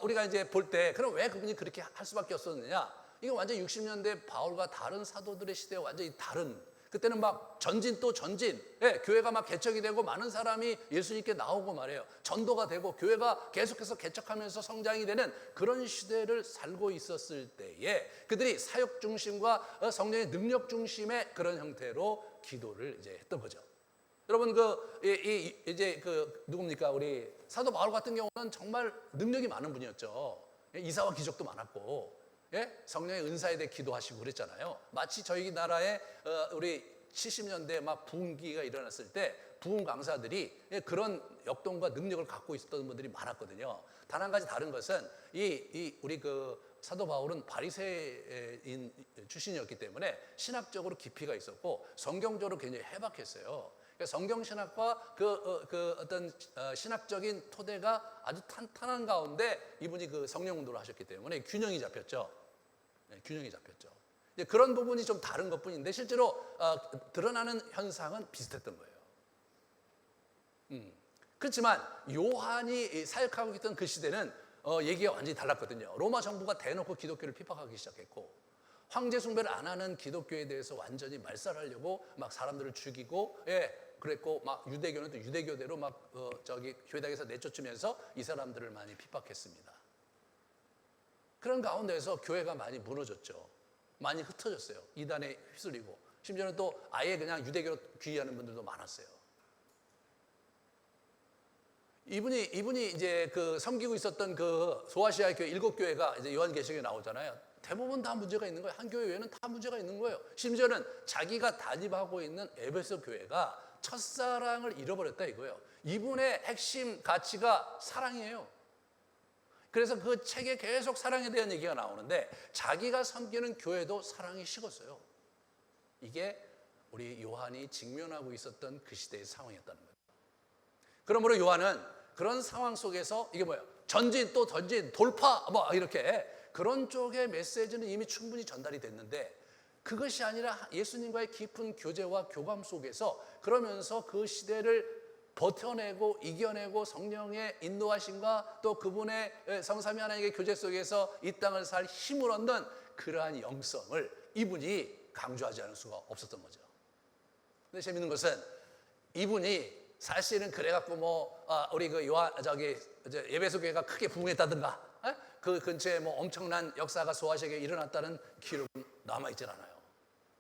우리가 이제 볼 때 그럼 왜 그분이 그렇게 할 수밖에 없었느냐? 이거 완전 60년대 바울과 다른 사도들의 시대와 완전히 다른, 그때는 막 전진 또 전진, 예, 교회가 막 개척이 되고 많은 사람이 예수님께 나오고 말해요. 전도가 되고 교회가 계속해서 개척하면서 성장이 되는 그런 시대를 살고 있었을 때에 그들이 사역 중심과 성령의 능력 중심의 그런 형태로 기도를 이제 했던 거죠. 여러분 이제 누굽니까? 우리 사도 바울 같은 경우는 정말 능력이 많은 분이었죠. 이사와 기적도 많았고, 예? 성령의 은사에 대해 기도하시고 그랬잖아요. 마치 저희 나라에 우리 70년대 막 부흥기가 일어났을 때 부흥 강사들이 그런 역동과 능력을 갖고 있었던 분들이 많았거든요. 단 한 가지 다른 것은 우리 사도 바울은 바리새인 출신이었기 때문에 신학적으로 깊이가 있었고 성경적으로 굉장히 해박했어요. 성경 신학과 어떤 신학적인 토대가 아주 탄탄한 가운데 이분이 그 성령 운동을 하셨기 때문에 균형이 잡혔죠. 네, 균형이 잡혔죠. 그런 부분이 좀 다른 것뿐인데 실제로 드러나는 현상은 비슷했던 거예요. 그렇지만 요한이 사역하고 있던 그 시대는 얘기가 완전히 달랐거든요. 로마 정부가 대놓고 기독교를 핍박하기 시작했고 황제 숭배를 안 하는 기독교에 대해서 완전히 말살하려고 막 사람들을 죽이고, 예, 그랬고 막 유대교는 또 유대교대로 막 교회당에서 내쫓으면서 이 사람들을 많이 핍박했습니다. 그런 가운데서 교회가 많이 무너졌죠. 많이 흩어졌어요. 이단에 휩쓸리고 심지어는 또 아예 그냥 유대교로 귀의하는 분들도 많았어요. 이분이 이제 섬기고 있었던 소아시아 교회 7교회가 이제 요한계시록에 나오잖아요. 대부분 다 문제가 있는 거예요. 한 교회 외에는 다 문제가 있는 거예요. 심지어는 자기가 담임하고 있는 에베소 교회가 첫사랑을 잃어버렸다 이거예요. 이분의 핵심 가치가 사랑이에요. 그래서 그 책에 계속 사랑에 대한 얘기가 나오는데 자기가 섬기는 교회도 사랑이 식었어요. 이게 우리 요한이 직면하고 있었던 그 시대의 상황이었다는 거예요. 그러므로 요한은 그런 상황 속에서 이게 뭐예요? 전진 또 전진, 돌파 뭐 이렇게 그런 쪽의 메시지는 이미 충분히 전달이 됐는데 그것이 아니라 예수님과의 깊은 교제와 교감 속에서 그러면서 그 시대를 버텨내고 이겨내고 성령의 인도하심과 또 그분의 성삼위 하나님의 교제 속에서 이 땅을 살 힘을 얻는 그러한 영성을 이분이 강조하지 않을 수가 없었던 거죠. 근데 재밌는 것은 이분이 사실은 그래갖고 우리 에베소 교회가 크게 부흥했다든가 그 근처에 엄청난 역사가 소아시아에 일어났다는 기록은 남아있질 않아요.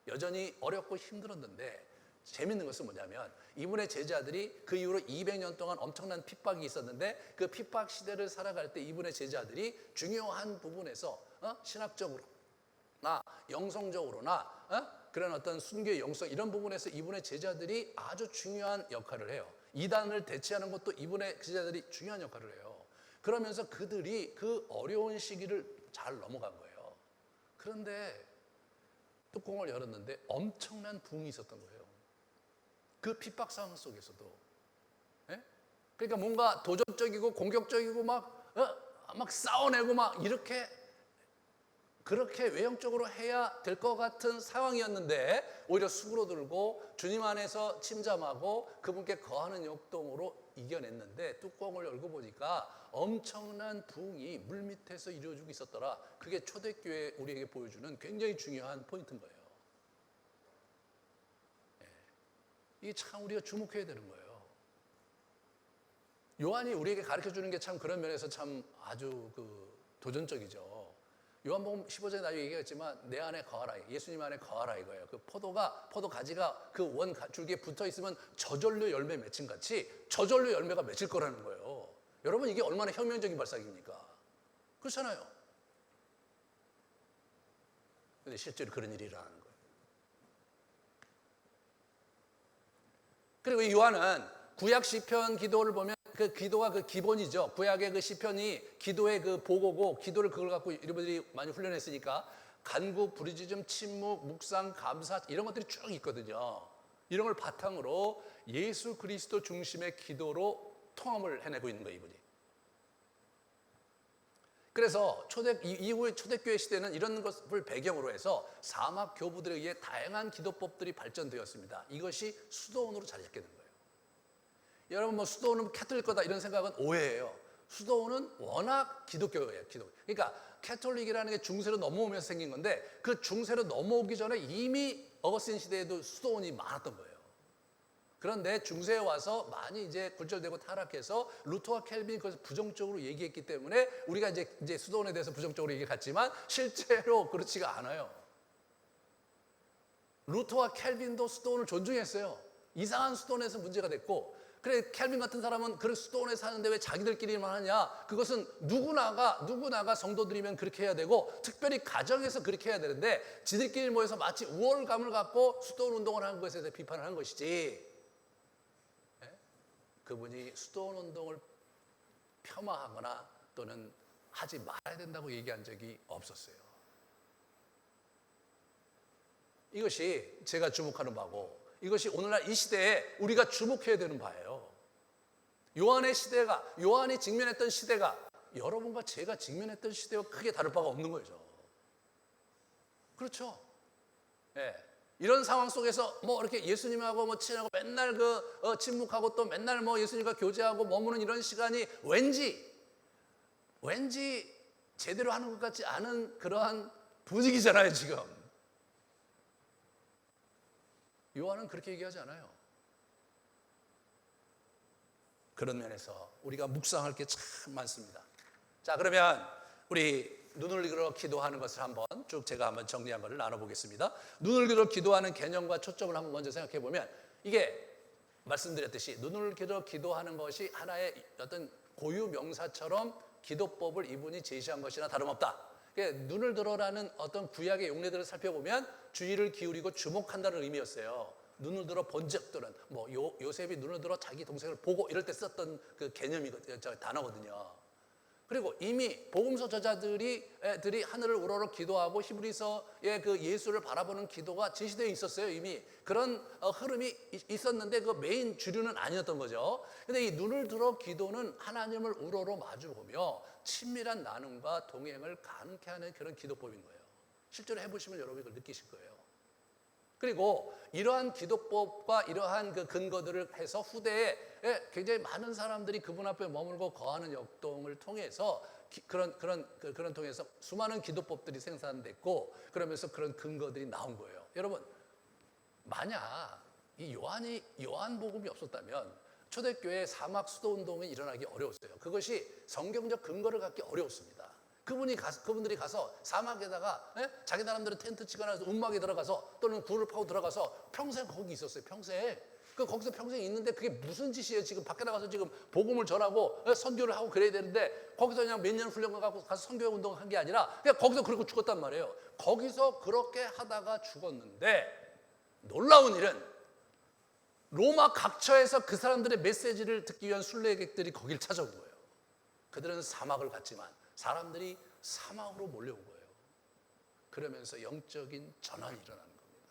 여전히 어렵고 힘들었는데 재밌는 것은 뭐냐면 이분의 제자들이 그 이후로 200년 동안 엄청난 핍박이 있었는데 그 핍박 시대를 살아갈 때 이분의 제자들이 중요한 부분에서 신학적으로나 영성적으로나 그런 어떤 순교의 영성 이런 부분에서 이분의 제자들이 아주 중요한 역할을 해요. 이단을 대체하는 것도 이분의 제자들이 중요한 역할을 해요. 그러면서 그들이 그 어려운 시기를 잘 넘어간 거예요. 그런데 뚜껑을 열었는데 엄청난 부흥이 있었던 거예요. 그 핍박 상황 속에서도. 예? 그러니까 뭔가 도전적이고 공격적이고 막 싸워내고 막 그렇게 외형적으로 해야 될 것 같은 상황이었는데 오히려 수그러들고 주님 안에서 침잠하고 그분께 거하는 역동으로 이겨냈는데 뚜껑을 열고 보니까 엄청난 부흥이 물밑에서 이루어지고 있었더라. 그게 초대교회 우리에게 보여주는 굉장히 중요한 포인트인 거예요. 이 참 우리가 주목해야 되는 거예요. 요한이 우리에게 가르쳐 주는 게 참 그런 면에서 참 아주 도전적이죠. 요한복음 15절에 나중에 얘기했지만 내 안에 거하라, 예수님 안에 거하라 이거예요. 그 포도 가지가 그 원 줄기에 붙어 있으면 저절로 열매 맺힌 같이 저절로 열매가 맺힐 거라는 거예요. 여러분 이게 얼마나 혁명적인 발상입니까? 그렇잖아요. 근데 실제로 그런 일이 일어나는 거예요. 그리고 요한은 구약 시편 기도를 보면 그 기도가 그 기본이죠. 구약의 그 시편이 기도의 그 보고고, 기도를 그걸 갖고 여러분들이 많이 훈련했으니까 간구, 부르짖음, 침묵, 묵상, 감사 이런 것들이 쭉 있거든요. 이런 걸 바탕으로 예수 그리스도 중심의 기도로 통합을 해내고 있는 거예요, 이분이. 그래서 이후의 초대교회 시대는 이런 것을 배경으로 해서 사막 교부들에 의해 다양한 기도법들이 발전되었습니다. 이것이 수도원으로 자리 잡게 된 거예요. 여러분 수도원은 캐톨릭 거다 이런 생각은 오해예요. 수도원은 워낙 기독교예요. 그러니까 캐톨릭이라는 게 중세로 넘어오면서 생긴 건데 그 중세로 넘어오기 전에 이미 어거스틴 시대에도 수도원이 많았던 거예요. 그런데 중세에 와서 많이 이제 굴절되고 타락해서 루터와 켈빈이 그것을 부정적으로 얘기했기 때문에 우리가 이제 수도원에 대해서 부정적으로 얘기했지만 실제로 그렇지가 않아요. 루터와 켈빈도 수도원을 존중했어요. 이상한 수도원에서 문제가 됐고, 그래 켈빈 같은 사람은 그런 수도원에 사는데 왜 자기들끼리만 하냐? 그것은 누구나가 성도들이면 그렇게 해야 되고 특별히 가정에서 그렇게 해야 되는데 지들끼리 모여서 마치 우월감을 갖고 수도원 운동을 하는 것에 대해서 비판을 한 것이지, 그분이 수도원 운동을 폄하하거나 또는 하지 말아야 된다고 얘기한 적이 없었어요. 이것이 제가 주목하는 바고, 이것이 오늘날 이 시대에 우리가 주목해야 되는 바예요. 요한이 직면했던 시대가 여러분과 제가 직면했던 시대와 크게 다를 바가 없는 거죠. 그렇죠? 예. 이런 상황 속에서 이렇게 예수님하고 친하고 맨날 침묵하고 또 맨날 예수님과 교제하고 머무는 이런 시간이 왠지 제대로 하는 것 같지 않은 그러한 분위기잖아요, 지금. 요한은 그렇게 얘기하지 않아요. 그런 면에서 우리가 묵상할 게 참 많습니다. 자, 그러면 우리 눈을 들어 기도하는 것을 제가 한번 정리한 것을 나눠보겠습니다. 눈을 들어 기도하는 개념과 초점을 한번 먼저 생각해 보면, 이게 말씀드렸듯이 눈을 들어 기도하는 것이 하나의 어떤 고유 명사처럼 기도법을 이분이 제시한 것이나 다름없다. 눈을 들어라는 어떤 구약의 용례들을 살펴보면 주의를 기울이고 주목한다는 의미였어요. 눈을 들어 본 적들은 요셉이 눈을 들어 자기 동생을 보고 이럴 때 썼던 그 단어거든요. 그리고 이미 복음서 저자들이 하늘을 우러러 기도하고 히브리서의 그 예수를 바라보는 기도가 제시되어 있었어요. 이미 그런 흐름이 있었는데 그 메인 주류는 아니었던 거죠. 근데 이 눈을 들어 기도는 하나님을 우러러 마주보며 친밀한 나눔과 동행을 가능케 하는 그런 기도법인 거예요. 실제로 해보시면 여러분이 그걸 느끼실 거예요. 그리고 이러한 기도법과 이러한 그 근거들을 해서 후대에 굉장히 많은 사람들이 그분 앞에 머물고 거하는 역동을 통해서 그런 통해서 수많은 기도법들이 생산됐고, 그러면서 그런 근거들이 나온 거예요. 여러분, 만약 이 요한복음이 없었다면 초대교회 사막 수도 운동이 일어나기 어려웠어요. 그것이 성경적 근거를 갖기 어려웠습니다. 그분들이 가서 사막에다가 자기 사람들은 텐트 치거나 움막에 들어가서 또는 굴을 파고 들어가서 평생 거기 있었어요. 평생. 거기서 평생 있는데 그게 무슨 짓이에요? 지금 밖에 나가서 지금 복음을 전하고 선교를 하고 그래야 되는데 거기서 그냥 몇 년 훈련 가고 가서 선교 운동을 한 게 아니라 그냥 거기서 그러고 죽었단 말이에요. 거기서 그렇게 하다가 죽었는데 놀라운 일은 로마 각처에서 그 사람들의 메시지를 듣기 위한 순례객들이 거기를 찾아온 거예요. 그들은 사막을 갔지만 사람들이 사막으로 몰려온 거예요. 그러면서 영적인 전환이 일어나는 겁니다.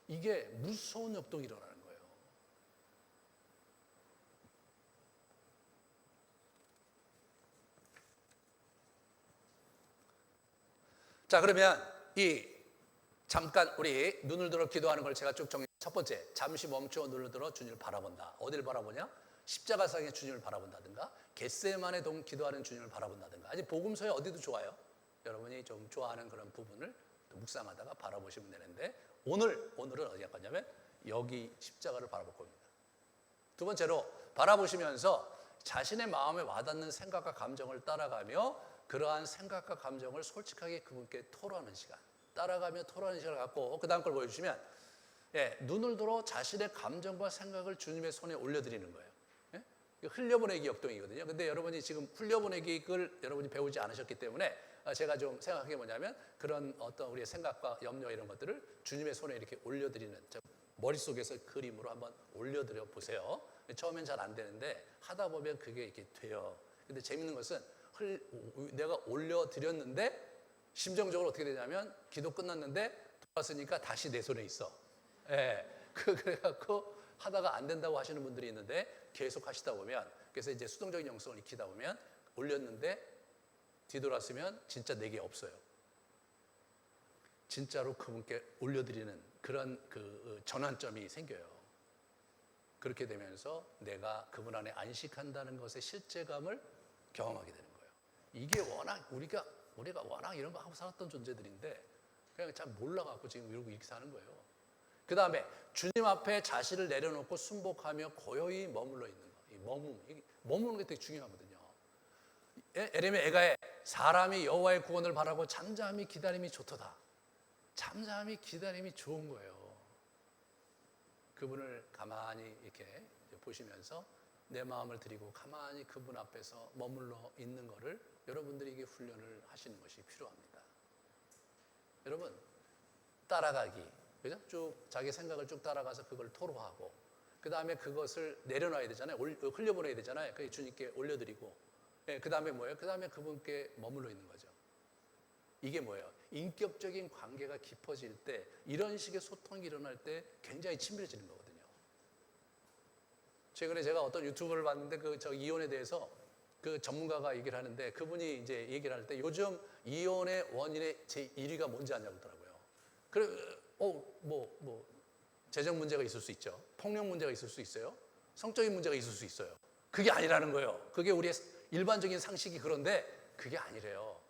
이게 무서운 역동이 일어나는 거예요. 자, 그러면 잠깐 우리 눈을 들어 기도하는 걸 제가 쭉 정리. 첫 번째, 잠시 멈추어 눈을 들어 주님을 바라본다. 어디를 바라보냐? 십자가상의 주님을 바라본다든가, 겟세마네 동 기도하는 주님을 바라본다든가. 아니 복음서에 어디도 좋아요. 여러분이 좀 좋아하는 그런 부분을 묵상하다가 바라보시면 되는데, 오늘은 어디 할 거냐면 여기 십자가를 바라볼 겁니다. 두 번째로 바라보시면서 자신의 마음에 와닿는 생각과 감정을 따라가며 그러한 생각과 감정을 솔직하게 그분께 토로하는 시간, 따라가며 토로하는 시간을 갖고 그 다음 걸 보여주시면 눈을 들어 자신의 감정과 생각을 주님의 손에 올려드리는 거예요. 흘려보내기 역동이거든요. 근데 여러분이 지금 흘려보내기를 여러분이 배우지 않으셨기 때문에 제가 좀 생각한 게 뭐냐면 그런 어떤 우리의 생각과 염려 이런 것들을 주님의 손에 이렇게 올려드리는, 머릿속에서 그림으로 한번 올려드려 보세요. 처음엔 잘 안 되는데 하다 보면 그게 이렇게 돼요. 근데 재밌는 것은 내가 올려드렸는데 심정적으로 어떻게 되냐면 기도 끝났는데 돌아왔으니까 다시 내 손에 있어. 그래갖고 하다가 안 된다고 하시는 분들이 있는데 계속 하시다 보면, 그래서 이제 수동적인 영성을 익히다 보면 올렸는데 뒤돌았으면 진짜 내게 없어요. 진짜로 그분께 올려드리는 그런 그 전환점이 생겨요. 그렇게 되면서 내가 그분 안에 안식한다는 것의 실제감을 경험하게 되는 거예요. 이게 워낙 우리가 워낙 이런 거 하고 살았던 존재들인데 그냥 잘 몰라갖고 지금 이러고 이렇게 사는 거예요. 그 다음에 주님 앞에 자신을 내려놓고 순복하며 고요히 머물러 있는 거. 이 머무는 게 되게 중요하거든요. 에레미야 애가에 사람이 여호와의 구원을 바라고 잠잠히 기다림이 좋도다. 잠잠히 기다림이 좋은 거예요. 그분을 가만히 이렇게 보시면서 내 마음을 드리고 가만히 그분 앞에서 머물러 있는 거를 여러분들에게 훈련을 하시는 것이 필요합니다. 여러분, 따라가기, 그죠? 쭉 자기 생각을 쭉 따라가서 그걸 토로하고 그 다음에 그것을 내려놔야 되잖아요. 흘려보내야 되잖아요. 그 주님께 올려드리고, 그 다음에 뭐예요? 그 다음에 그분께 머물러 있는 거죠. 이게 뭐예요? 인격적인 관계가 깊어질 때, 이런 식의 소통이 일어날 때 굉장히 친밀해지는 거거든요. 최근에 제가 어떤 유튜브를 봤는데 저 이혼에 대해서 그 전문가가 얘기를 하는데 그분이 이제 얘기를 할 때 요즘 이혼의 원인의 제 1위가 뭔지 아냐고 하더라고요. 그래, 재정 문제가 있을 수 있죠. 폭력 문제가 있을 수 있어요. 성적인 문제가 있을 수 있어요. 그게 아니라는 거예요. 그게 우리의 일반적인 상식이 그런데 그게 아니래요.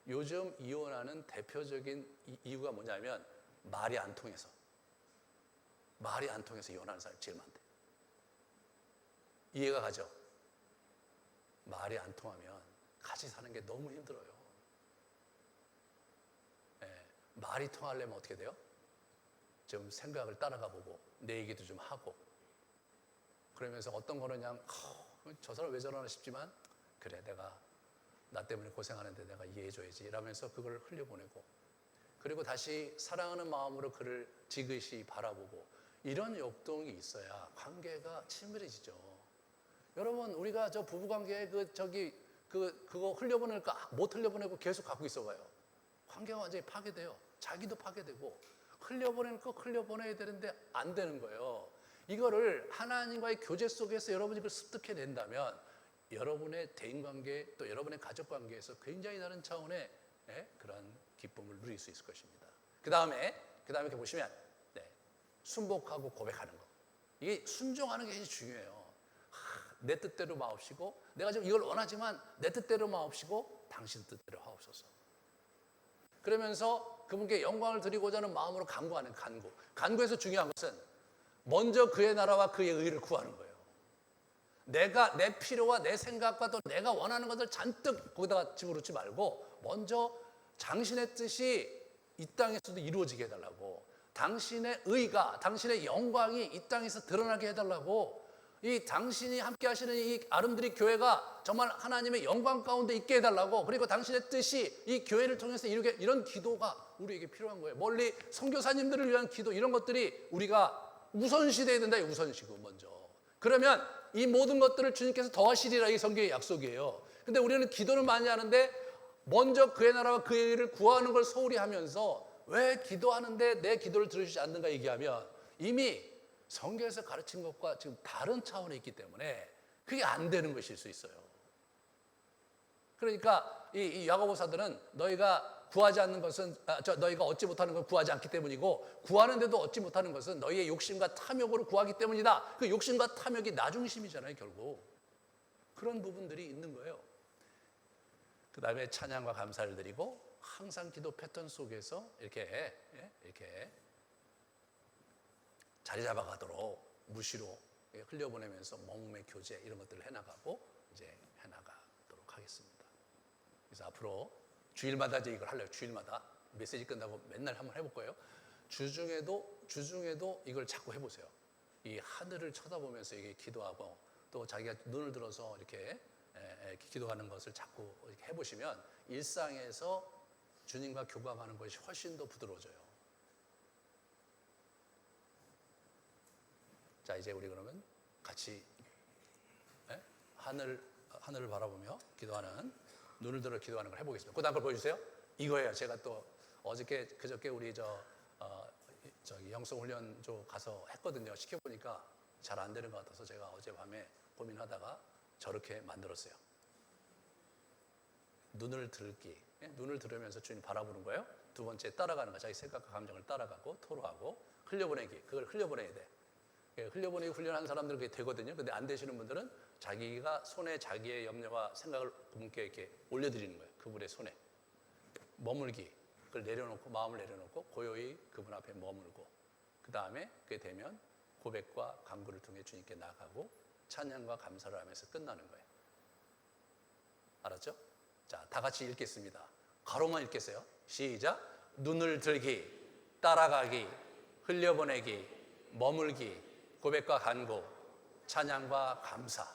요즘 이혼하는 대표적인 이유가 뭐냐면 말이 안 통해서 이혼하는 사람이 제일 많대. 이해가 가죠? 말이 안 통하면 같이 사는 게 너무 힘들어요. 말이 통하려면 어떻게 돼요? 좀 생각을 따라가 보고 내 얘기도 좀 하고 그러면서 어떤 거는 그냥 저 사람 왜 저러나 싶지만 그래 내가 나 때문에 고생하는데 내가 이해해줘야지 이러면서 그걸 흘려보내고 그리고 다시 사랑하는 마음으로 그를 지그시 바라보고 이런 역동이 있어야 관계가 친밀해지죠. 여러분 우리가 저 부부관계에 그거 흘려보낼까 못 흘려보내고 계속 갖고 있어봐요. 관계가 완전히 파괴돼요. 자기도 파괴되고 흘려보내는 거 흘려보내야 되는데 안 되는 거예요. 이거를 하나님과의 교제 속에서 여러분이 그걸 습득해낸다면 여러분의 대인관계 또 여러분의 가족관계에서 굉장히 다른 차원의 그런 기쁨을 누릴 수 있을 것입니다. 그 다음에 이렇게 보시면 순복하고 고백하는 거. 이게 순종하는 게 굉장히 중요해요. 내 뜻대로 마옵시고 내가 지금 이걸 원하지만 내 뜻대로 마옵시고 당신 뜻대로 하옵소서. 그러면서 그분께 영광을 드리고자 하는 마음으로 간구하는 간구. 간구에서 중요한 것은 먼저 그의 나라와 그의 의를 구하는 거예요. 내가 내 필요와 내 생각과 또 내가 원하는 것을 잔뜩 거기다가 집어넣지 말고 먼저 당신의 뜻이 이 땅에서도 이루어지게 해달라고, 당신의 의가 당신의 영광이 이 땅에서 드러나게 해달라고, 이 당신이 함께 하시는 이 아름드리 교회가 정말 하나님의 영광 가운데 있게 해달라고, 그리고 당신의 뜻이 이 교회를 통해서 이루게, 이런 기도가 우리에게 필요한 거예요. 멀리 선교사님들을 위한 기도, 이런 것들이 우리가 우선시돼야 된다. 우선시고 먼저. 그러면 이 모든 것들을 주님께서 더하시리라, 이 성경의 약속이에요. 근데 우리는 기도를 많이 하는데 먼저 그의 나라와 그의 의를 구하는 걸 소홀히 하면서 왜 기도하는데 내 기도를 들어주지 않는가 얘기하면 이미 성경에서 가르친 것과 지금 다른 차원에 있기 때문에 그게 안 되는 것일 수 있어요. 그러니까 이 야고보사들은 너희가 구하지 않는 것은 너희가 얻지 못하는 걸 구하지 않기 때문이고 구하는데도 얻지 못하는 것은 너희의 욕심과 탐욕으로 구하기 때문이다. 그 욕심과 탐욕이 나 중심이잖아요, 결국. 그런 부분들이 있는 거예요. 그 다음에 찬양과 감사를 드리고 항상 기도 패턴 속에서 이렇게 자리 잡아가도록 무시로 흘려보내면서 몸의 교제 이런 것들을 해나가고 이제 해나가도록 하겠습니다. 그래서 앞으로 주일마다 이제 이걸 하려고. 주일마다 메시지 끝나고 맨날 한번 해볼 거예요. 주중에도 이걸 자꾸 해보세요. 이 하늘을 쳐다보면서 이게 기도하고 또 자기가 눈을 들어서 이렇게 기도하는 것을 자꾸 이렇게 해보시면 일상에서 주님과 교감하는 것이 훨씬 더 부드러워져요. 자, 이제 우리 그러면 같이 하늘을 바라보며 기도하는, 눈을 들어 기도하는 걸 해보겠습니다. 그 다음 걸 보여주세요. 이거예요. 제가 또 그저께 우리 저기 영성훈련소 가서 했거든요. 시켜보니까 잘 안 되는 것 같아서 제가 어젯밤에 고민하다가 저렇게 만들었어요. 눈을 들기. 눈을 들으면서 주님 바라보는 거예요. 두 번째, 따라가는 거. 자기 생각과 감정을 따라가고 토로하고 흘려보내기. 그걸 흘려보내야 돼. 흘려보내기 훈련하는 사람들은 그게 되거든요. 근데 안 되시는 분들은 자기가 손에 자기의 염려와 생각을 그분께 이렇게 올려드리는 거예요. 그분의 손에. 머물기. 그걸 내려놓고, 마음을 내려놓고 고요히 그분 앞에 머물고, 그 다음에 그게 되면 고백과 간구를 통해 주님께 나아가고 찬양과 감사를 하면서 끝나는 거예요. 알았죠? 자, 다 같이 읽겠습니다. 가로만 읽겠어요. 시작. 눈을 들기, 따라가기, 흘려보내기, 머물기, 고백과 간구, 찬양과 감사.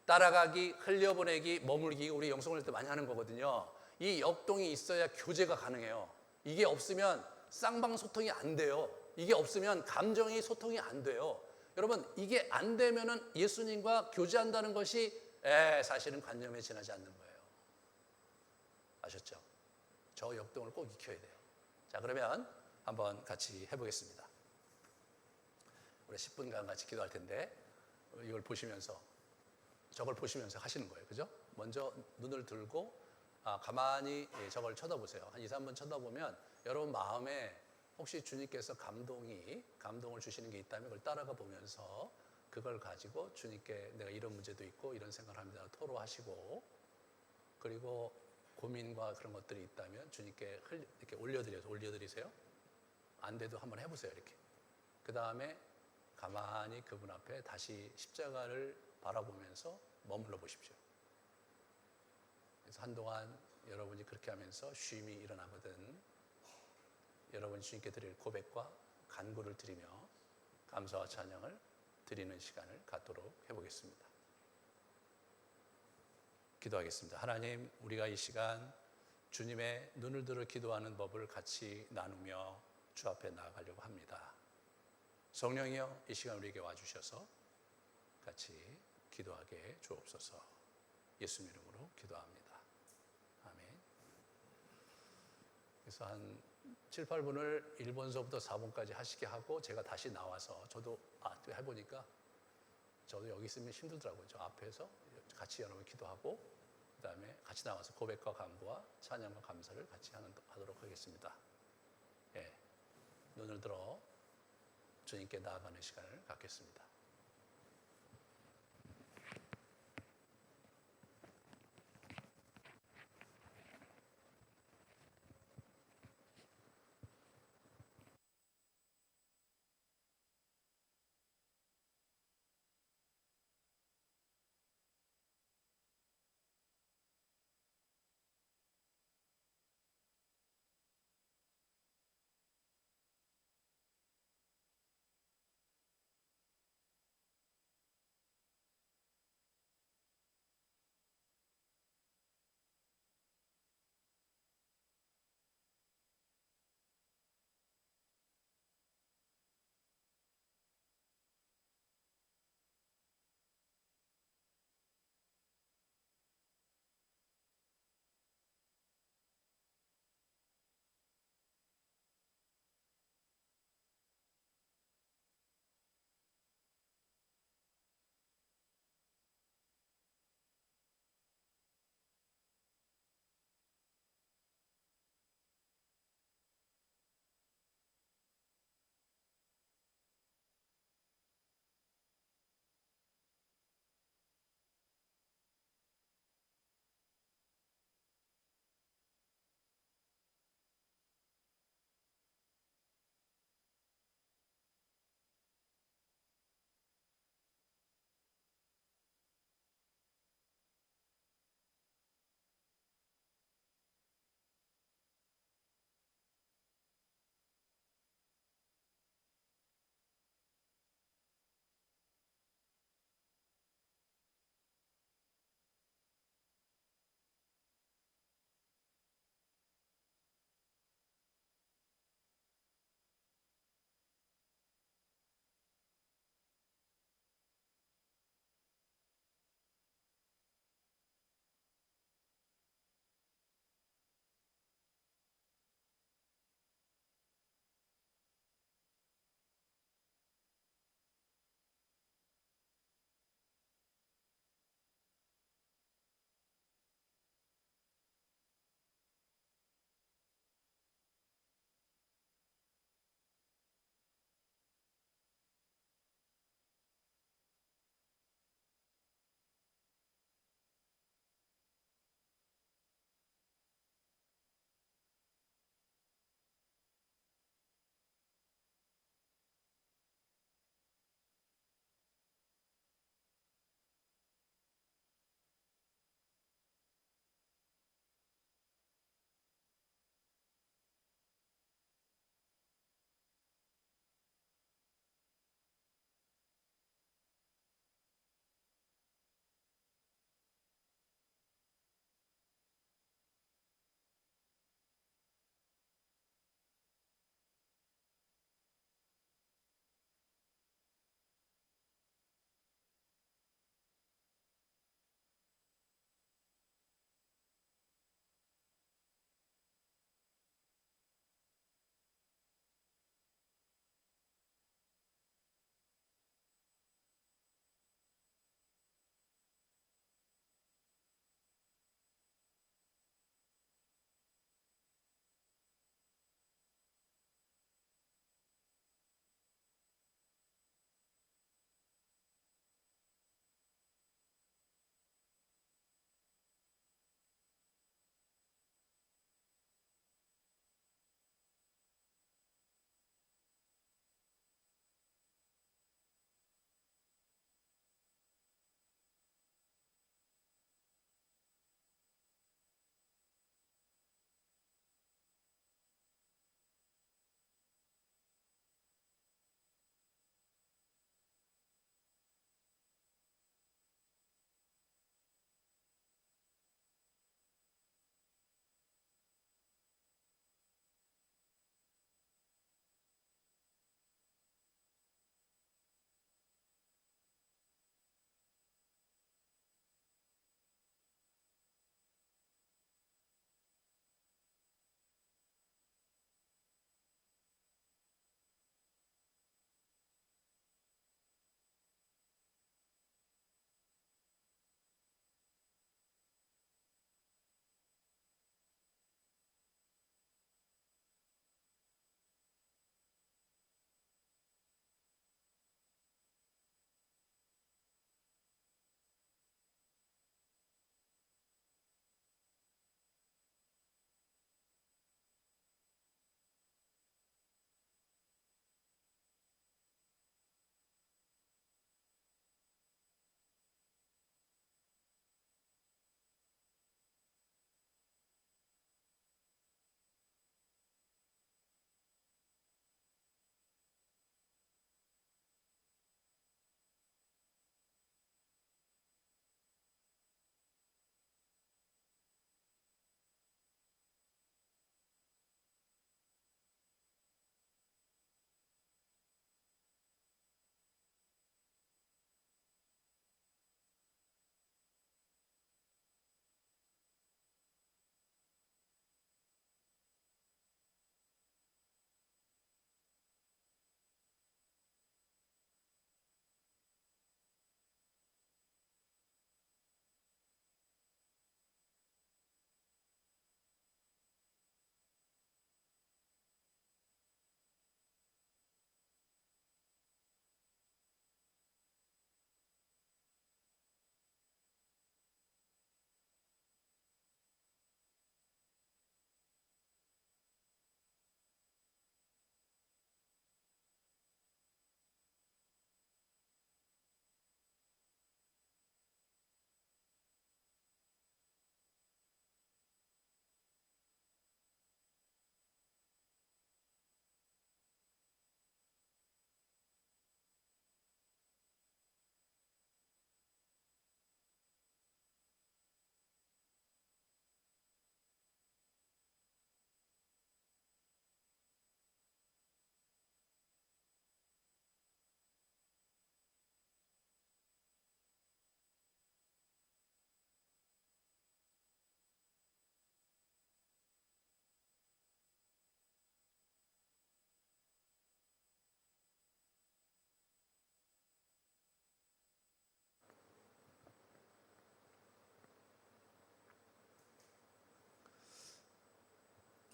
따라가기, 흘려보내기, 머물기, 우리 영성을 때 많이 하는 거거든요. 이 역동이 있어야 교제가 가능해요. 이게 없으면 쌍방소통이 안 돼요. 이게 없으면 감정이 소통이 안 돼요. 여러분, 이게 안 되면은 예수님과 교제한다는 것이 사실은 관념에 지나지 않는 거예요. 아셨죠? 저 역동을 꼭 익혀야 돼요. 자, 그러면 한번 같이 해보겠습니다. 우리 10분간 같이 기도할 텐데 이걸 보시면서, 저걸 보시면서 하시는 거예요. 그죠? 먼저 눈을 들고 가만히 저걸 쳐다보세요. 한 2, 3분 쳐다보면 여러분 마음에 혹시 주님께서 감동을 주시는 게 있다면 그걸 따라가 보면서 그걸 가지고 주님께 내가 이런 문제도 있고 이런 생각을 합니다. 토로하시고, 그리고 고민과 그런 것들이 있다면 주님께 이렇게 올려드리세요. 안 돼도 한번 해보세요. 이렇게. 그 다음에 가만히 그분 앞에 다시 십자가를 바라보면서 머물러 보십시오. 그래서 한동안 여러분이 그렇게 하면서 쉼이 일어나거든 여러분이 주님께 드릴 고백과 간구를 드리며 감사와 찬양을 드리는 시간을 갖도록 해보겠습니다. 기도하겠습니다. 하나님, 우리가 이 시간 주님의 눈을 들어 기도하는 법을 같이 나누며 주 앞에 나아가려고 합니다. 성령이여, 이 시간 우리에게 와주셔서 같이 기도하게 주옵소서. 예수님 이름으로 기도합니다. 아멘. 그래서 한 7, 8분을 1번서부터 4번까지 하시게 하고 제가 다시 나와서 저도 또 해보니까 저도 여기 있으면 힘들더라고요. 저 앞에서 같이 여러분 기도하고 그 다음에 같이 나와서 고백과 간구와 찬양과 감사를 같이 하도록 하겠습니다. 눈을 들어 주님께 나아가는 시간을 갖겠습니다.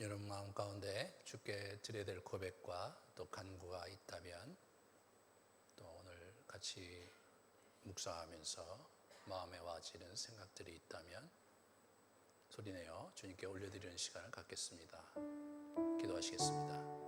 여러분 마음 가운데 주께 드려야 될 고백과 또 간구가 있다면, 또 오늘 같이 묵상하면서 마음에 와지는 생각들이 있다면 소리내어 주님께 올려드리는 시간을 갖겠습니다. 기도하시겠습니다.